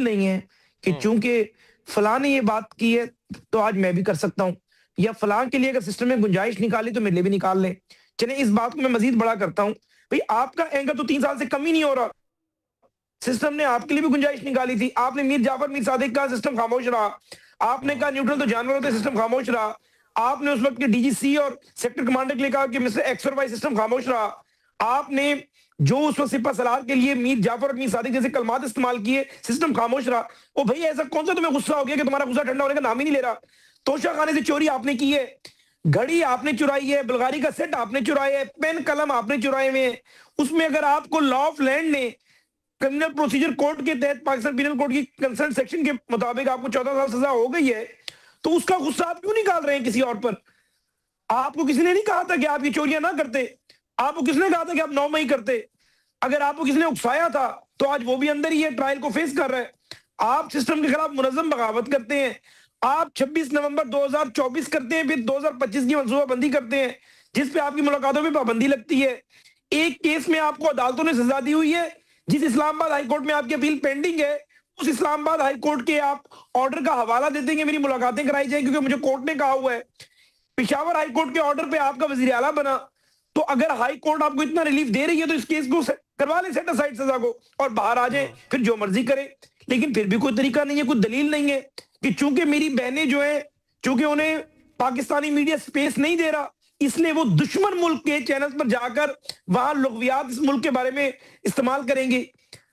नहीं है कि चूंकि फलां ने ये बात की है तो आज मैं भी कर सकता हूं, या फलां के लिए अगर सिस्टम में गुंजाइश निकाली तो मेरे लिए भी निकाल लें। चले इस बात को मैं मजीद बड़ा करता हूं, भाई आपका एंगर तो 3 साल से कम ही नहीं हो रहा। सिस्टम ने आपके लिए भी गुंजाइश निकाली थी। आपने मीर जाफर मीर सादिक का सिस्टम खामोश रहा, आपने कहा न्यूट्रल तो जानवर होते, सिस्टम खामोश रहा। आपने उस वक्त के DGC और सेक्टर कमांडर के लिए कहा कि मिस्टर एक्स और वाई, सिस्टम खामोश रहा। आपने जो उस वक्त सिपा सलार के लिए मीर जाफर और मीर सादिक जैसे कलमात इस्तेमाल किए, सिस्टम खामोश रहा। ओ भाई ऐसा कौन सा तुम्हें गुस्सा हो गया कि तुम्हारा गुस्सा ठंडा होने का नाम ही नहीं ले रहा। तोशा खाने से चोरी आपने की है, घड़ी आपने चुराई है, बुल्गारी का सेट आपने चुराया है, पेन कलम आपने चुराए हुए हैं। उसमें अगर आपको लॉ ऑफ लैंड ने क्रिमिनल प्रोसीजर कोड के तहत पाकिस्तान पीनल कोड की कंसर्न सेक्शन के मुताबिक आपको 14 साल सजा हो गई है, तो उसका गुस्सा आप क्यों निकाल रहे हैं किसी और पर? आपको किसी ने नहीं कहा था कि आप ये चोरियां ना करते, आपको किसने कहा था कि आप 9 मई करते? अगर आपको किसने उकसाया था तो आज वो भी अंदर ही है, ट्रायल को फेस कर रहा है। आप सिस्टम के खिलाफ मुनज़्ज़म बगावत करते हैं, आप 26 नवंबर 2024 करते हैं, फिर 2025 की मनसूबाबंदी करते हैं जिसपे आपकी मुलाकातों में पाबंदी लगती है। एक केस में आपको अदालतों ने सजा दी हुई है, जिस इस्लामाबाद हाईकोर्ट में आपकी अपील पेंडिंग है, उस इस्लामाबाद हाईकोर्ट के आप ऑर्डर का हवाला दे देंगे मेरी मुलाकातें कराई जाए क्योंकि मुझे कोर्ट ने कहा हुआ है। पेशावर हाईकोर्ट के ऑर्डर पे आपका वजीर आला बना, तो अगर हाई कोर्ट आपको इतना रिलीफ दे रही है तो इस केस को करवा ले सेट असाइड सजा को और बाहर आ जाए, फिर जो मर्जी करे। लेकिन फिर भी कोई तरीका नहीं है, कोई दलील नहीं है कि चूंकि मेरी बहनें जो है, चूंकि उन्हें पाकिस्तानी मीडिया स्पेस नहीं दे रहा, इसलिए वो दुश्मन मुल्क के चैनल पर जाकर वहां लुग़वियात इस मुल्क के बारे में इस्तेमाल करेंगे।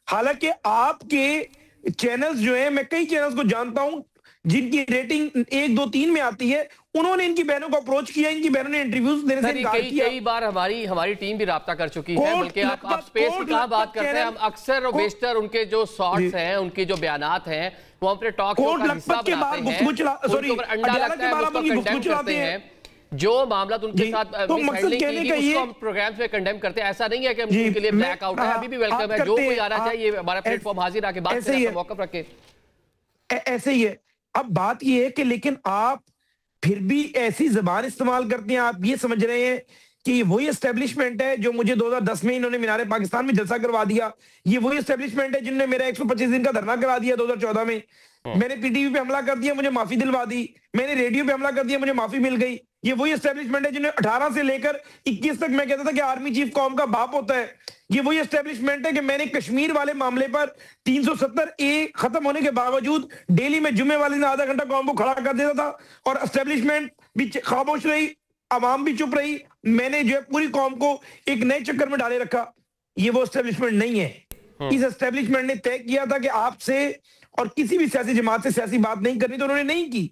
हालांकि आपके चैनल्स जो है, मैं कई चैनल्स को जानता हूं जिनकी रेटिंग 1, 2, 3 में आती है, उन्होंने इनकी बहनों को अप्रोच किया, इनकी बहनों ने इंटरव्यूज देने से इनकार किया। कई बार हमारी टीम भी राब्ता कर चुकी है, बल्कि आप स्पेस की कहां बात करते हैं, हम अक्सर और बेशतर उनके जो शॉर्ट्स हैं, उनके जो बयानात हैं, वो अपने टॉक शो का हिस्सा बनाते हैं, उनके ऊपर अंडा लगता है, उसको कंडेम करते हैं। जो मामला उनके साथ उसको हम प्रोग्राम्स में कंडेम करते हैं। ऐसा नहीं है कि हम उनके लिए ब्लैक आउट है, अभी भी वेलकम है, जो कोई आना चाहिए हमारा प्लेटफॉर्म हाजिर आके बात करें, मौका रखे। ऐसे ही है। अब बात ये है कि लेकिन आप फिर भी ऐसी जबान इस्तेमाल करते हैं, आप ये समझ रहे हैं कि ये वही एस्टेब्लिशमेंट है जो मुझे 2010 में इन्होंने मीनारे पाकिस्तान में जलसा करवा दिया, ये वही एस्टेब्लिशमेंट है जिन्होंने मेरा 125 दिन का धरना करा दिया 2014 में। मैंने PTV पे हमला कर दिया, मुझे माफी दिलवा दी, मैंने रेडियो पे हमला कर दिया, मुझे माफी मिल गई। ये वही एस्टेब्लिशमेंट है जिन्हें 18 से लेकर 21 तक मैं कहता था कि आर्मी चीफ कौम का बाप होता है। ये वही एस्टेब्लिशमेंट है कि मैंने कश्मीर वाले मामले पर 370A खत्म होने के बावजूद डेली में जुम्मे वाले दिन आधा घंटा कौम को खड़ा कर देता था और एस्टेब्लिशमेंट भी खामोश रही, आवाम भी चुप रही। मैंने जो है पूरी कौम को एक नए चक्कर में डाले रखा। ये वो एस्टेब्लिशमेंट नहीं है। इस एस्टेब्लिशमेंट ने तय किया था कि आपसे और किसी भी सियासी जमात से सियासी बात नहीं करनी, तो उन्होंने नहीं की।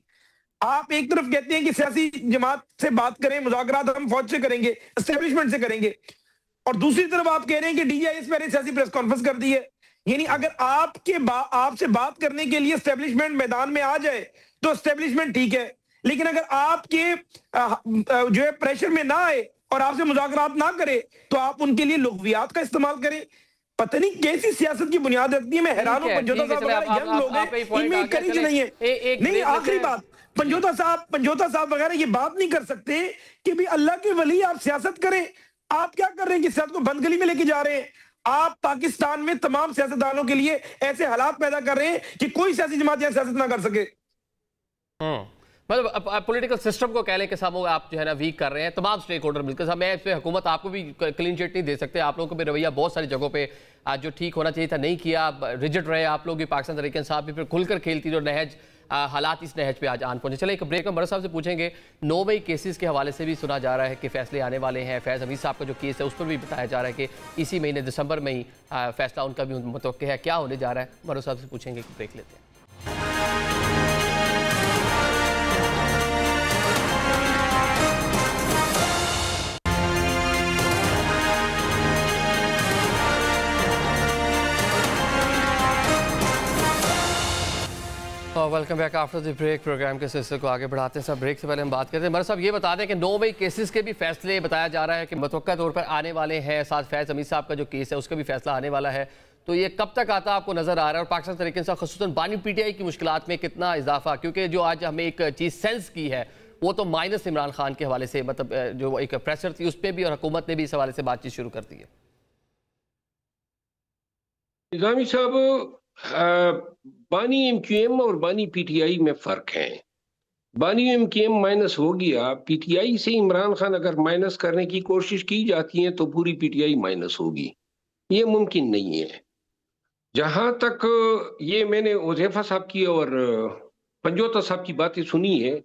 आप एक तरफ कहते हैं कि सियासी जमात से बात करें, मुज़ाकरात हम फौज से करेंगे, एस्टेब्लिशमेंट से करेंगे, और दूसरी तरफ आप कह रहे हैं कि DGIS पर सियासी प्रेस कॉन्फ्रेंस कर दी है। यानी अगर आपसे बात करने के लिए एस्टेब्लिशमेंट मैदान में आ जाए तो एस्टेब्लिशमेंट ठीक है, लेकिन अगर आपके जो है प्रेशर में ना आए और आपसे मुज़ाकरात ना करे तो आप उनके लिए लुग़वियात का इस्तेमाल करें। पता नहीं कैसी सियासत की बुनियाद रखती है। मैं हैरान हूं, पंजोता साहब वगैरह यंग लोग हैं, इनमें करीज नहीं है। नहीं, आखिरी बात, पंजोता साहब वगैरह ये बात नहीं कर सकते कि भी अल्लाह के वली आप सियासत करें। आप क्या कर रहे हैं कि सियासत को बंद गली में लेके जा रहे हैं। आप पाकिस्तान में तमाम सियासतदानों के लिए ऐसे हालात पैदा कर रहे हैं कि कोई सियासी जमात यहां सियासत ना कर सके। मतलब पॉलिटिकल सिस्टम को कह लें कि सब आप जो है ना वीक कर रहे हैं, तमाम स्टेक होल्डर मिलकर। साहब मैं इस पर हुकूमत आपको भी क्लीन चिट नहीं दे सकते, आप लोगों को भी रवैया बहुत सारी जगहों पे आज जो ठीक होना चाहिए था नहीं किया, रिजिड रहे आप लोग भी। पाकिस्तान तहरीक इंसाफ भी फिर खुलकर खेलती जो नहज हालात इस नहज पे आज आन पहुंचे। चले एक ब्रेक में बड़ा साहब से पूछेंगे 9 मई केसेस के हवाले से भी सुना जा रहा है कि फैसले आने वाले हैं। फैज़ हमीद साहब का जो केस है उस पर भी बताया जा रहा है कि इसी महीने दिसंबर में ही फैसला उनका भी मुतवक्किल है। क्या होने जा रहा है बड़ा साहब से पूछेंगे, ब्रेक लेते हैं। Welcome back after the break. Programme के सिलसिले को आगे बढ़ाते हैं। सब ब्रेक से पहले हम बात करते हैं, मर साहब ये बता दें कि 9 मई केसेस के भी फैसले बताया जा रहा है कि मुतवक्का तौर पर आने वाले हैं। साथ फैज़ हमीद साहब का जो केस है उसका भी फैसला आने वाला है, तो ये कब तक आता आपको नजर आ रहा है? और पाकिस्तान तहरीक इंसाफ ख़ुसूसन बानी PTI की मुश्किलात में कितना इजाफा, क्योंकि जो आज हमें एक चीज़ सेंस की है वो तो माइनस इमरान खान के हवाले से, मतलब जो एक प्रेशर थी उस पर भी, और हुकूमत ने भी इस हवाले से बातचीत शुरू कर दी है। निज़ामी साहब, बानी MQM और बानी PTI में फ़र्क है। बानी MQM माइनस हो गया, PTI से इमरान खान अगर माइनस करने की कोशिश की जाती है तो पूरी PTI माइनस होगी, ये मुमकिन नहीं है। जहां तक ये मैंने हुज़ैफा साहब की और पंजोता साहब की बातें सुनी है,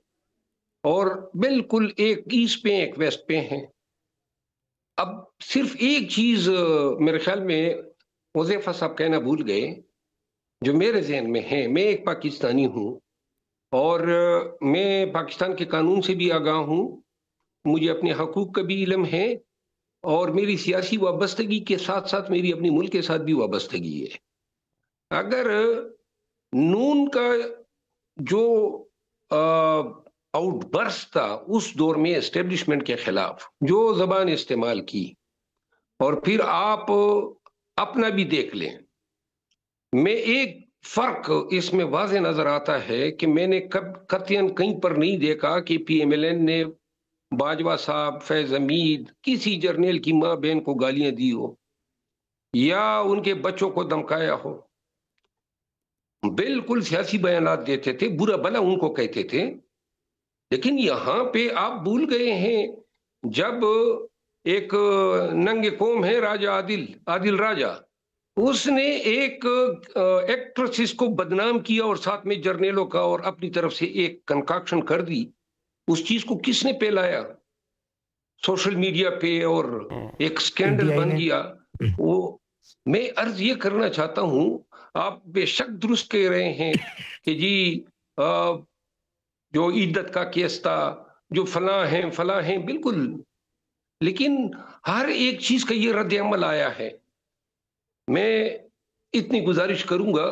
और बिल्कुल एक ईस्ट पे एक वेस्ट पे हैं। अब सिर्फ एक चीज मेरे ख्याल में हुज़ैफा साहब कहना भूल गए, जो मेरे जहन में है। मैं एक पाकिस्तानी हूँ और मैं पाकिस्तान के कानून से भी आगाह हूँ, मुझे अपने हकूक़ का भी इल्म है, और मेरी सियासी वाबस्तगी के साथ साथ मेरी अपनी मुल्क के साथ भी वाबस्तगी है। अगर नून का जो आउटबर्स्ट था उस दौर में एस्टेब्लिशमेंट के खिलाफ जो जबान इस्तेमाल की, और फिर आप अपना भी देख लें, मैं एक फर्क इसमें वाज़े नजर आता है कि मैंने कतईन कहीं पर नहीं देखा कि PMLN ने बाजवा साहब, फैज़ हमीद, किसी जर्नल की माँ बहन को गालियां दी हो या उनके बच्चों को धमकाया हो। बिल्कुल सियासी बयानात देते थे, बुरा भला उनको कहते थे। लेकिन यहां पे आप भूल गए हैं, जब एक नंगे कौम है राजा आदिल राजा, उसने एक एक्ट्रेस को बदनाम किया और साथ में जर्नलों का और अपनी तरफ से एक कंकाक्शन कर दी। उस चीज को किसने फैलाया? सोशल मीडिया पे, और एक स्कैंडल बन गया वो। मैं अर्ज ये करना चाहता हूं, आप बेशक दुरुस्त कह रहे हैं कि जी जो इद्दत का केस था, जो फलां हैं, बिल्कुल, लेकिन हर एक चीज का ये रद्द अमल आया है। मैं इतनी गुजारिश करूंगा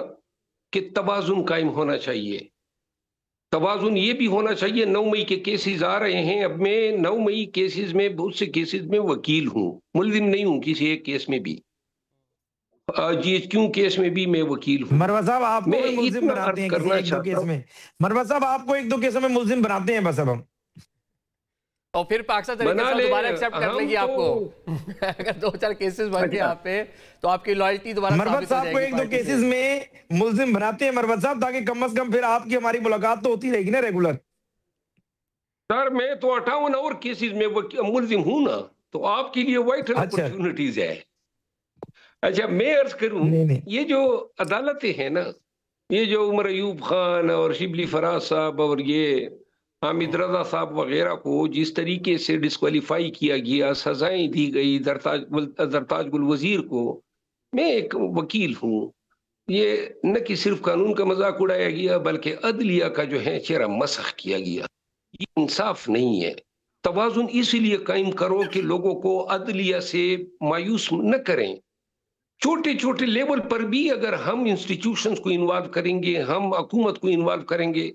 कि तवाज़ुन कायम होना चाहिए। तवाज़ुन ये भी होना चाहिए, 9 मई के केसेस आ रहे हैं। अब मैं 9 मई केसेस में, बहुत से केसेस में वकील हूं, मुल्जिम नहीं हूं किसी एक केस में भी। GHQ केस में भी मैं वकील हूं। मरवा साहब आपको मुल्जिम बनाते हैं किसी एक दो केस में, मरवा साहब आपको एक दो केसों में मुल्जिम बनाते हैं बस। अब हम और फिर पाकिस्तान तरीके से दोबारा एक्सेप्ट कर लेंगे आपको। अगर 2-4 केसेस बन गए आप पे तो आपकी लॉयल्टी दोबारा मरवत साहब को एक दो केसेस में मुल्जिम बनाते हैं मरवत साहब, ताकि कम से कम फिर आपकी हमारी मुलाकात तो होती रहेगी ना रेगुलर। सर मैं तो 58 और केसेस में मुल्जिम हूं ना, तो आपके लिए वाइटल अपॉर्चुनिटीज है। अच्छा मैं अर्ज करूं, ये जो अदालतें हैं ना, ये जो उमर अयूब खान और शिबली फराज साहब और ये हामिद रजा साहब वगैरह को जिस तरीके से डिस्क्वालीफाई किया गया, सजाएं दी गई, दरताज गुल वजीर को, मैं एक वकील हूँ, ये न कि सिर्फ कानून का मजाक उड़ाया गया बल्कि अदलिया का जो है चेहरा मसख किया गया। ये इंसाफ नहीं है। तवाज़ुन इसीलिए कायम करो कि लोगों को अदलिया से मायूस न करें। छोटे छोटे लेवल पर भी अगर हम इंस्टीट्यूशंस को इन्वॉल्व करेंगे, हम हुकूमत को इन्वॉल्व करेंगे,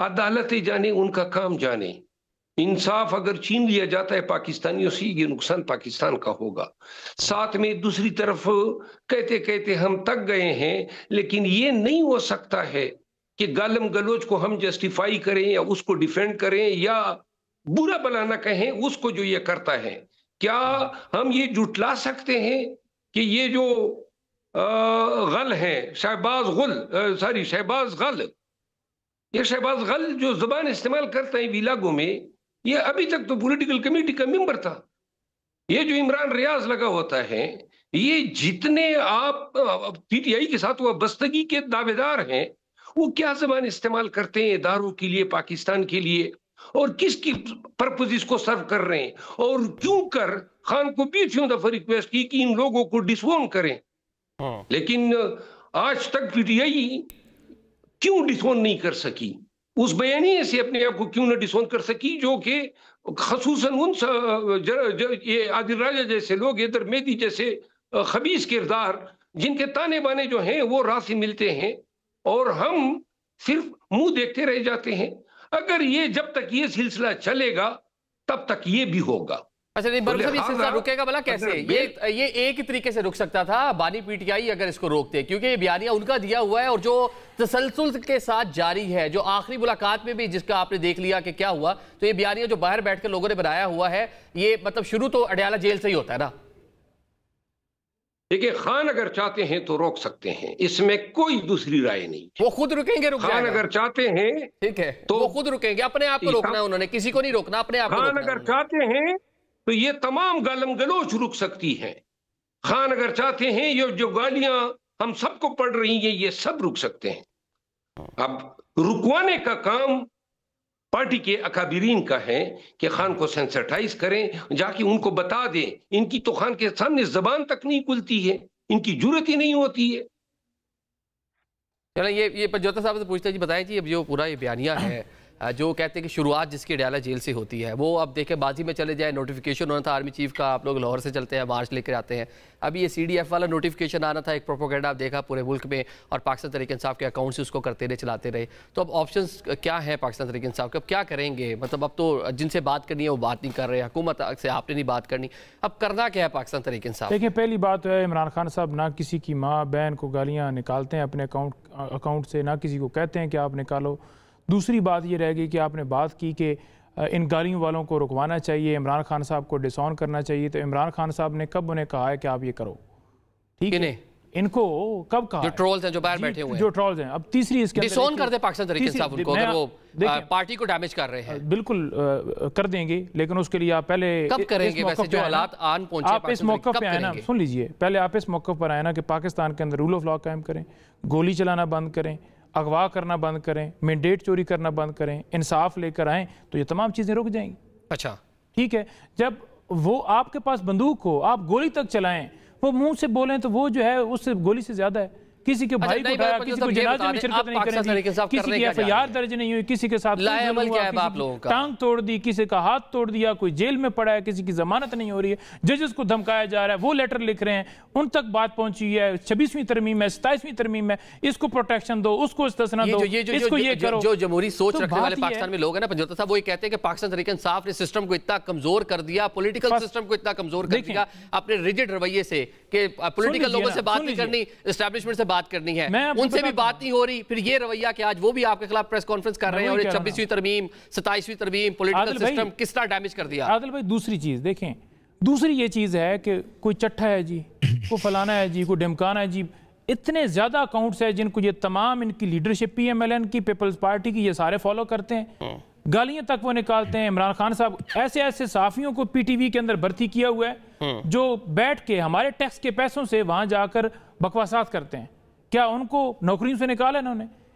अदालतें जाने, उनका काम जाने, इंसाफ अगर छीन लिया जाता है पाकिस्तानियों से, ये नुकसान पाकिस्तान का होगा। साथ में दूसरी तरफ कहते कहते हम तक गए हैं, लेकिन ये नहीं हो सकता है कि गालम गलोच को हम जस्टिफाई करें या उसको डिफेंड करें या बुरा भला न कहें उसको जो ये करता है। क्या हम ये जुटला सकते हैं कि ये जो गल है, शहबाज गल, ये शहबाज गल जो जुबान इस्तेमाल करता है विलागो में, ये अभी तक तो पॉलिटिकल कमेटी का मेंबर था। ये जो इमरान रियाज लगा होता है, ये जितने आप पीटीआई के साथ वाबस्तगी के दावेदार हैं, वो क्या जबान इस्तेमाल करते हैं इदारों के लिए, पाकिस्तान के लिए, और किसकी पर्पज इसको सर्व कर रहे हैं, और क्यों कर खान को 20 दफा रिक्वेस्ट की कि इन लोगों को डिसोन करें, लेकिन आज तक पीटीआई क्यों डिसोन नहीं कर सकी, उस बयानिए से अपने आप को क्यों न डिसोन कर सकी, जो कि खसूसन उन ये आदिल राजा जैसे लोग, इधर मेदी जैसे खबीस किरदार, जिनके ताने बाने जो हैं वो राह से मिलते हैं, और हम सिर्फ मुंह देखते रह जाते हैं। अगर ये जब तक ये सिलसिला चलेगा तब तक ये भी होगा। अच्छा नहीं, ये सिलसिला रुकेगा भला कैसे? ये एक ही तरीके से रुक सकता था, बानी पीटीआई अगर इसको रोकते, क्योंकि ये बयानिया उनका दिया हुआ है और जो तसलसल के साथ जारी है, जो आखिरी मुलाकात में भी जिसका आपने देख लिया कि क्या हुआ, तो ये बयानिया जो बाहर बैठकर लोगों ने बनाया हुआ है, ये मतलब शुरू तो अडयाला जेल से ही होता है ना। देखिए, खान अगर चाहते हैं तो रोक सकते हैं, इसमें कोई दूसरी राय नहीं। वो खुद रुकेंगे, रुक खान अगर चाहते हैं, ठीक है, तो वो खुद रुकेंगे, अपने आप को रोकना है उन्होंने, किसी को नहीं रोकना, अपने आप को रोकना। खान अगर चाहते हैं तो ये तमाम गालम गलोच रुक सकती है। खान अगर चाहते हैं ये जो गालियां हम सबको पड़ रही हैं, ये सब रुक सकते हैं। अब रुकवाने का काम पार्टी के अकाबिरीन का है कि खान को सेंसिटाइज करें, जाके उनको बता दें, इनकी तो खान के सामने जबान तक नहीं खुलती है, इनकी जरूरत ही नहीं होती है। चलो ये पंजोता साहब से पूछते हैं जी, बताएं जी, अब जो पूरा ये बयानिया है जो कहते हैं कि शुरुआत जिसकी अडयाला जेल से होती है, वो अब देखें बाजी में चले जाए, नोटिफिकेशन होना था आर्मी चीफ का, आप लोग लाहौर से चलते हैं, मार्च लेकर आते हैं, अभी ये CDF वाला नोटिफिकेशन आना था, एक प्रोपोगेंडा आप देखा पूरे मुल्क में, और पाकिस्तान तहरीक इंसाफ के अकाउंट से उसको करते रहे, चलाते रहे। तो अब ऑप्शंस क्या है पाकिस्तान तहरीक इंसाफ के, अब क्या करेंगे? मतलब अब तो जिनसे बात करनी है वो बात नहीं कर रहे, हुकूमत से आपने नहीं बात करनी, अब करना क्या है पाकिस्तान तहरीक इंसाफ? देखिए, पहली बात है, इमरान खान साहब ना किसी की माँ बहन को गालियाँ निकालते हैं अपने अकाउंट से, ना किसी को कहते हैं कि आप निकालो। दूसरी बात ये रह गई कि आपने बात की कि इन गालियों वालों को रुकवाना चाहिए, इमरान खान साहब को डिसऑन करना चाहिए, तो इमरान खान साहब ने कब उन्हें कहा है कि आप ये करो? ठीक है, इनको कब कहा? जो ट्रोल्स हैं, जो बाहर बैठे हुए हैं, जो ट्रोल्स हैं। अब तीसरी इसके डिसऑन कर दे पाकिस्तान तहरीक इंसाफ उनको, अगर वो पार्टी को डैमेज कर रहे हैं। बिल्कुल कर देंगे, लेकिन उसके लिए आप पहले कब करेंगे? वैसे जो हालात आन पहुंचे, आप इस मौके पे आए ना, सुन लीजिए, पहले आप इस मौके पर आए ना कि पाकिस्तान के अंदर रूल ऑफ लॉ कायम करें, गोली चलाना बंद करें, अगवा करना बंद करें, मैंडेट चोरी करना बंद करें, इंसाफ लेकर आएँ, तो ये तमाम चीज़ें रुक जाएंगी। अच्छा ठीक है, जब वो आपके पास बंदूक हो, आप गोली तक चलाएं, वो मुंह से बोलें, तो वो जो है उससे गोली से ज्यादा है। किसी के भाई को उठाया, किसी को जनाजे में शिरकत नहीं करेंगे, किसी की FIR दर्ज नहीं हुई, किसी के साथ टांग तोड़ दी, किसी का हाथ तोड़ दिया, कोई जेल में पड़ा है, किसी की जमानत नहीं हो रही है, जजेस को धमकाया जा रहा है, वो लेटर लिख रहे हैं, उन तक बात पहुंची है, 26वीं तरमीम है, 27वीं तरमीम है, इसको प्रोटेक्शन दो, उसको इस्तेसना दो, इसको ये करो। जो जमहूरी सोच रखने वाले पाकिस्तान में लोग हैं ना पंजोता साहब, वो ये कहते हैं कि पाकिस्तान तहरीक इंसाफ ने सिस्टम को इतना कमजोर कर दिया, पॉलिटिकल सिस्टम को इतना कमजोर कर दिया अपने रिजिड रवैये से कि पॉलिटिकल लोगों से बात नहीं करनी, एस्टैब्लिशमेंट से बात करनी है, उनसे भी बात नहीं हो रही। फिर ये रवैया कि आज वो भी आपके खिलाफ प्रेस कॉन्फ्रेंस कर रहे हैं, और 26वीं तरमीम, 27वीं तरमीम, पॉलिटिकल सिस्टम किस तरह डैमेज कर दिया। आदिल भाई, दूसरी चीज देखें, दूसरी ये चीज है कि कोई चट्टा है जी, को फलाना है जी, को ढमकाना है जी, इतने ज्यादा अकाउंट्स है जिनको ये तमाम इनकी लीडरशिप PMLN की, पीपल्स पार्टी की, ये सारे फॉलो करते हैं, गालियां तक वो निकालते हैं। इमरान खान साहब ऐसे ऐसे साफियों को PTV के अंदर भर्ती किया हुआ है जो बैठ के हमारे टैक्स के पैसों से वहां जाकर बकवासात करते हैं। क्या उनको नौकरियों से निकाला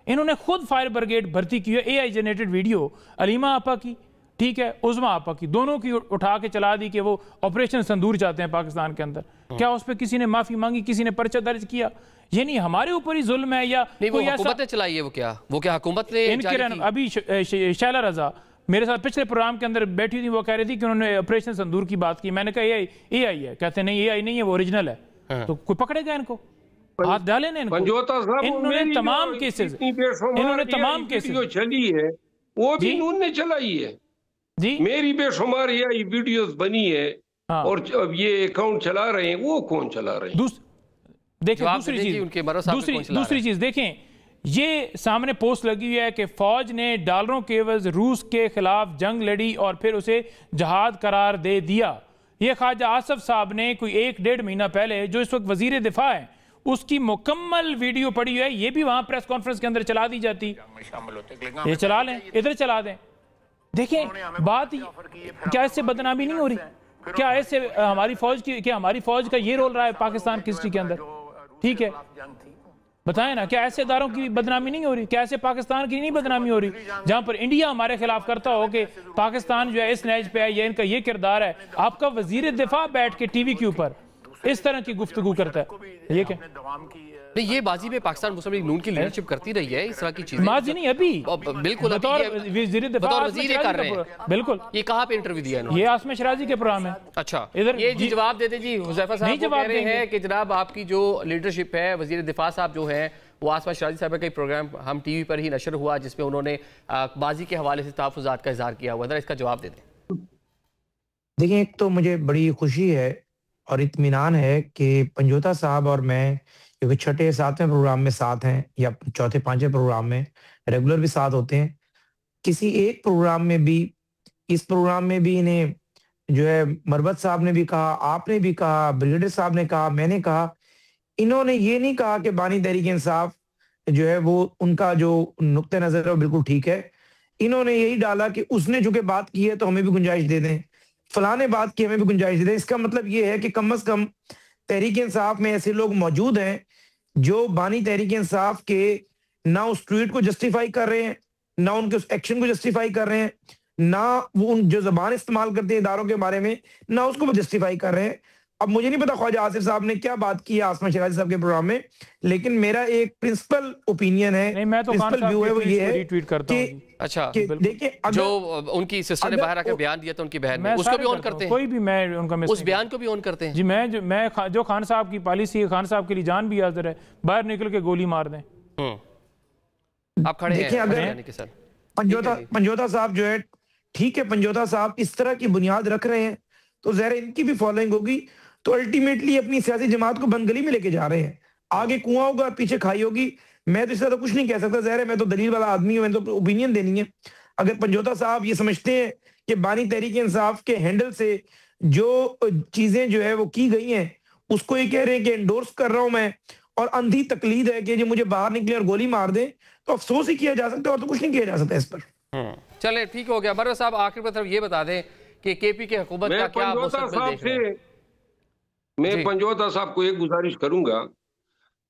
इन्होंने खुद फायर ब्रिगेड भर्ती की है, AI जनरेटेड वीडियो अलीमा आपा की, ठीक है, उज़मा आपा की, दोनों की उठा के चला दी कि वो ऑपरेशन संदूर चाहते हैं पाकिस्तान के अंदर। क्या उस पर किसी ने माफी मांगी, किसी ने पर्चा दर्ज किया? ये नहीं हमारे ऊपर ही जुल्म है या कोई हुकूमत ने चलाई है? वो क्या हुकूमत ने? अभी शैला रजा मेरे साथ पिछले प्रोग्राम के अंदर बैठी थी, वो कह रही थी कि उन्होंने ऑपरेशन संदूर की बात की। मैंने कहा AI है, कहते नहीं AI नहीं है, वो ओरिजिनल है। तो कोई पकड़ेगा इनको? हाथ डाले ने इन्होंने तमाम केसेस, इन्होंने तमाम केसेस जो चली है वो भी इन्होंने चलाई है जी। मेरी बेशुमार ये वीडियोस बनी है, और अब ये अकाउंट चला रहे हैं, वो कौन चला रहे हैं? देखिए दूसरी चीज देखें, ये सामने पोस्ट लगी हुई है कि फौज ने डॉलरों के एवज रूस के खिलाफ जंग लड़ी और फिर उसे जहाद करार दे दिया। ये ख्वाजा आसफ साहब ने कोई 1-1.5 महीना पहले, जो इस वक्त वजीर दिफा है, उसकी मुकम्मल वीडियो पड़ी है, ये भी वहां प्रेस कॉन्फ्रेंस के अंदर चला दी जाती। ये चला लें, इधर चला दें। देखें बात क्या इससे बदनामी नहीं हो रही? क्या ऐसे हमारी फौज की, क्या हमारी फौज का ये रोल रहा है पाकिस्तान की हिस्ट्री के अंदर? ठीक है, बताएं ना, क्या ऐसे इदारों की बदनामी नहीं हो रही? क्या ऐसे पाकिस्तान की नहीं बदनामी हो रही? जहां पर इंडिया हमारे खिलाफ करता हो कि पाकिस्तान जो है इस नहज पे है, ये इनका ये किरदार है, आपका वजीर दिफा बैठ के टीवी के ऊपर इस तरह की गुफ्तगू करता है, ये क्या नहीं? ये बाजी में पाकिस्तान मुस्लिम लीग नून की लीडरशिप करती रही है इस तरह की चीजें। माजी नहीं, अभी बिल्कुल बतौर वजीर दिफा कर रहे हैं। बिल्कुल। ये कहाँ पे इंटरव्यू दिया इन्होंने? ये आसमा शराजी के प्रोग्राम है। अच्छा, इधर ये जी जवाब देते जी। हुज़ैफा साहब कह रहे हैं कि जनाब आपकी जो लीडरशिप है, वजीर दिफा साहब जो है वो आसमा शराजी साहब का प्रोग्राम हम टीवी पर ही नशर हुआ जिसमें उन्होंने बाजी के हवाले से तहफ़्फ़ुज़ात का इज़हार किया हुआ था। इसका जवाब दे दें। देखिए, एक तो मुझे बड़ी खुशी है और इत्मीनान है कि पंजोता साहब और मैं, क्योंकि छठे सातवें प्रोग्राम में साथ हैं या चौथे पांचवें प्रोग्राम में रेगुलर भी साथ होते हैं, किसी एक प्रोग्राम में भी, इस प्रोग्राम में भी इन्हें जो है मरबत साहब ने भी कहा, आपने भी कहा, ब्रिगेडियर साहब ने कहा, मैंने कहा, इन्होंने ये नहीं कहा कि बानी तहरीक इंसाफ जो है वो उनका जो नुक्ते नजर है वो बिल्कुल ठीक है। इन्होंने यही डाला कि उसने चूंकि बात की है तो हमें भी गुंजाइश दे दें, फलाने बात की हमें भी गुंजाइश दे दें। इसका मतलब ये है कि कम से कम तहरीक इंसाफ में ऐसे लोग मौजूद हैं जो बानी तहरीक इंसाफ के ना उस ट्वीट को जस्टिफाई कर रहे हैं, ना उनके उस एक्शन को जस्टिफाई कर रहे हैं, ना वो उन जो जबान इस्तेमाल करते हैं इदारों के बारे में, ना उसको वो जस्टिफाई कर रहे हैं। अब मुझे नहीं पता ख्वाजा आसिफ साहब ने क्या बात की है आसमा शराजी साहब के प्रोग्राम में, लेकिन मेरा एक प्रिंसिपल ओपिनियन है, प्रिंसिपल व्यू है, वो ये है कि अच्छा देखिए जो उनकी सिस्टर ने बाहर आकर बयान दिया था उनकी बहन ने, उसको भी ऑन करते हैं, कोई भी मैं उनका उस बयान को भी ऑन करते हैं जी। मैं जो खान साहब की पॉलिसी है, खान साहब के लिए जान भी हाजिर है, बाहर निकल के गोली मार दें। आप खड़े हैं, अगर पंजोता साहब जो है, ठीक है, पंजोता साहब इस तरह की बुनियाद रख रहे हैं तो ज़ाहिर इनकी भी फॉलोइंग होगी, तो अल्टीमेटली अपनी सियासी जमात को बंदगली में लेके जा रहे हैं। आगे कुआं होगा, पीछे खाई होगी। मैं तो इस तरह तो कुछ नहीं कह सकता, ज़ाहिर है मैं तो दलील वाला आदमी हूं, मैंने तो ओपिनियन देनी है। अगर पंजोता साहब ये समझते हैं कि बानी तहरीक इंसाफ के हैंडल से जो चीजें जो है वो की गई हैं उसको ये कह रहे हैं कि एंडोर्स कर रहा हूं मैं और अंधी तकलीद है कि जो मुझे बाहर निकले और गोली मार दे, तो अफसोस ही किया जा सकता है और तो कुछ नहीं किया जा सकता इस पर। चले ठीक हो गया। मरवा साहब आखिर में तरफ ये बता दें कि केपी की हुकूमत का क्या मुस्तकबिल देख रहे हैं? मैं पंजोता साहब को एक गुजारिश करूंगा,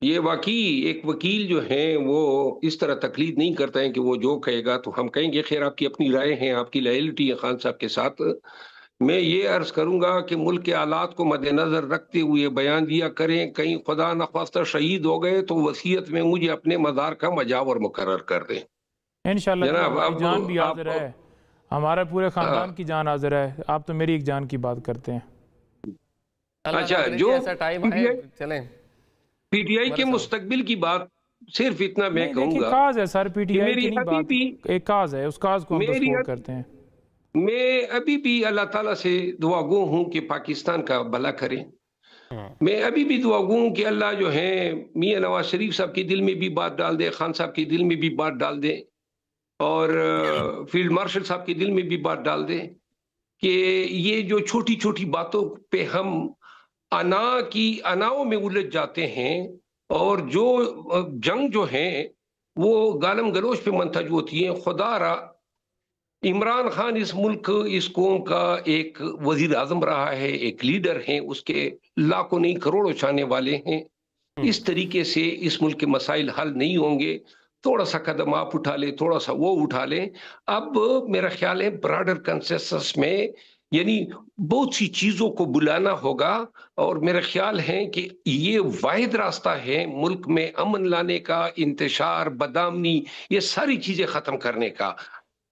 ये वाकई एक वकील जो है वो इस तरह तकलीद नहीं करता है कि वो जो कहेगा तो हम कहेंगे। खैर आपकी अपनी राय है, आपकी लॉयल्टी है खान साहब के साथ। मैं ये अर्ज करूंगा कि मुल्क के हालात को मद्देनजर रखते हुए बयान दिया करें। कहीं खुदा नख्वास्ता शहीद हो गए तो वसीयत में मुझे अपने मज़ार का मजावर मुकर्रर कर दें इंशाल्लाह। जान भी हाजिर है, हमारा पूरे खानदान की जान हाजिर है, आप तो मेरी एक जान की बात करते हैं। अच्छा, जो पीटीआई के मुस्तकबिल की बात, सिर्फ इतना मैं कहूंगा, काज है सर, पीटीआई की नहीं बात, एक काज है, उस काज को हम सपोर्ट करते हैं। मैं अभी भी अल्लाह ताला से दुआगो हूं कि पाकिस्तान का भला करें। मैं अभी भी दुआगो हूं कि अल्लाह जो है मियां नवाज शरीफ साहब के दिल में भी बात डाल दे, खान साहब के दिल में भी बात डाल दे और फील्ड मार्शल साहब के दिल में भी बात डाल दे कि ये जो छोटी छोटी बातों पे हम अनाओं में उलझ जाते हैं और जो जंग जो है वो गालम गलोच पे मंतज होती है। खुदारा इमरान खान इस मुल्क, इस कौम का एक वजीर आजम रहा है, एक लीडर है, उसके लाखों नहीं करोड़ों चाहने वाले हैं। इस तरीके से इस मुल्क के मसाइल हल नहीं होंगे। थोड़ा सा कदम आप उठा लें, थोड़ा सा वो उठा लें। अब मेरा ख्याल है ब्रॉडर कंसेंसस में यानी बहुत सी चीजों को बुलाना होगा और मेरा ख्याल है कि ये वाहिद रास्ता है मुल्क में अमन लाने का, इंतशार, बदआमनी, ये सारी चीजें खत्म करने का।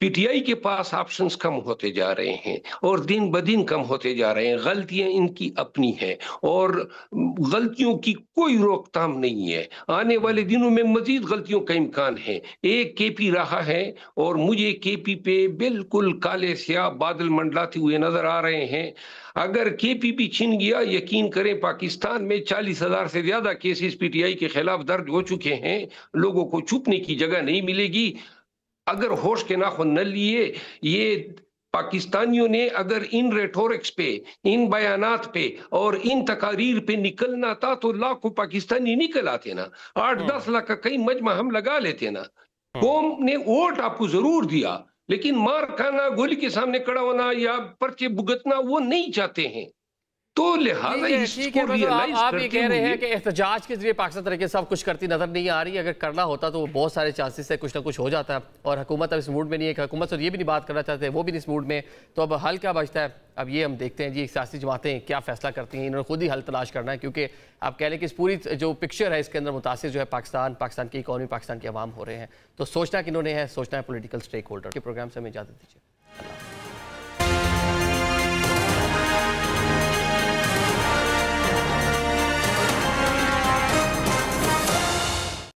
पीटीआई के पास ऑप्शंस कम होते जा रहे हैं और दिन ब दिन कम होते जा रहे हैं। गलतियां इनकी अपनी हैं और गलतियों की कोई रोकथाम नहीं है। आने वाले दिनों में मजीद गलतियों का इम्कान है। एक केपी रहा है और मुझे केपी पे बिल्कुल काले स्याह बादल मंडलाते हुए नजर आ रहे हैं। अगर केपी भी छिन गया, यकीन करें पाकिस्तान में 40,000 से ज्यादा केसेस पीटीआई के खिलाफ दर्ज हो चुके हैं। लोगों को छुपने की जगह नहीं मिलेगी। अगर होश के नाखून न लिए ये पाकिस्तानियों ने अगर इन रेटोरिक्स पे, इन बयानात पे और इन तकारीर पे निकलना था तो लाखों पाकिस्तानी निकल आते ना, 8-10 लाख का कई मजमा हम लगा लेते ना। कौम ने वोट आपको जरूर दिया, लेकिन मार खाना, गोली के सामने खड़ा होना या पर्चे भुगतना वो नहीं चाहते हैं। तो लिहाजा इसको रियलाइज आप ये करते कह रहे हुए हैं कि एहतजाज के जरिए पाकिस्तान तरीके सब कुछ करती नजर नहीं आ रही। अगर करना होता तो बहुत सारे चांसेस है कुछ ना कुछ हो जाता है, और हुकूमत अब इस मूड में नहीं है कि हुकूमत से ये भी नहीं बात करना चाहते, वो भी नहीं इस मूड में। तो अब हल क्या बचता है? अब ये हम देखते हैं जी सियासी जमातें क्या फैसला करती हैं। इन्होंने खुद ही हल तलाश करना है, क्योंकि आप कह लें कि इस पूरी जो पिक्चर है इसके अंदर मुतासिर जो है पाकिस्तान की इकॉनमी, पाकिस्तान के अवाम हो रहे हैं। तो सोचना कि इन्होंने है, सोचना है पॉलिटिकल स्टेक होल्डर के। प्रोग्राम से हमें इजाज़त दीजिए।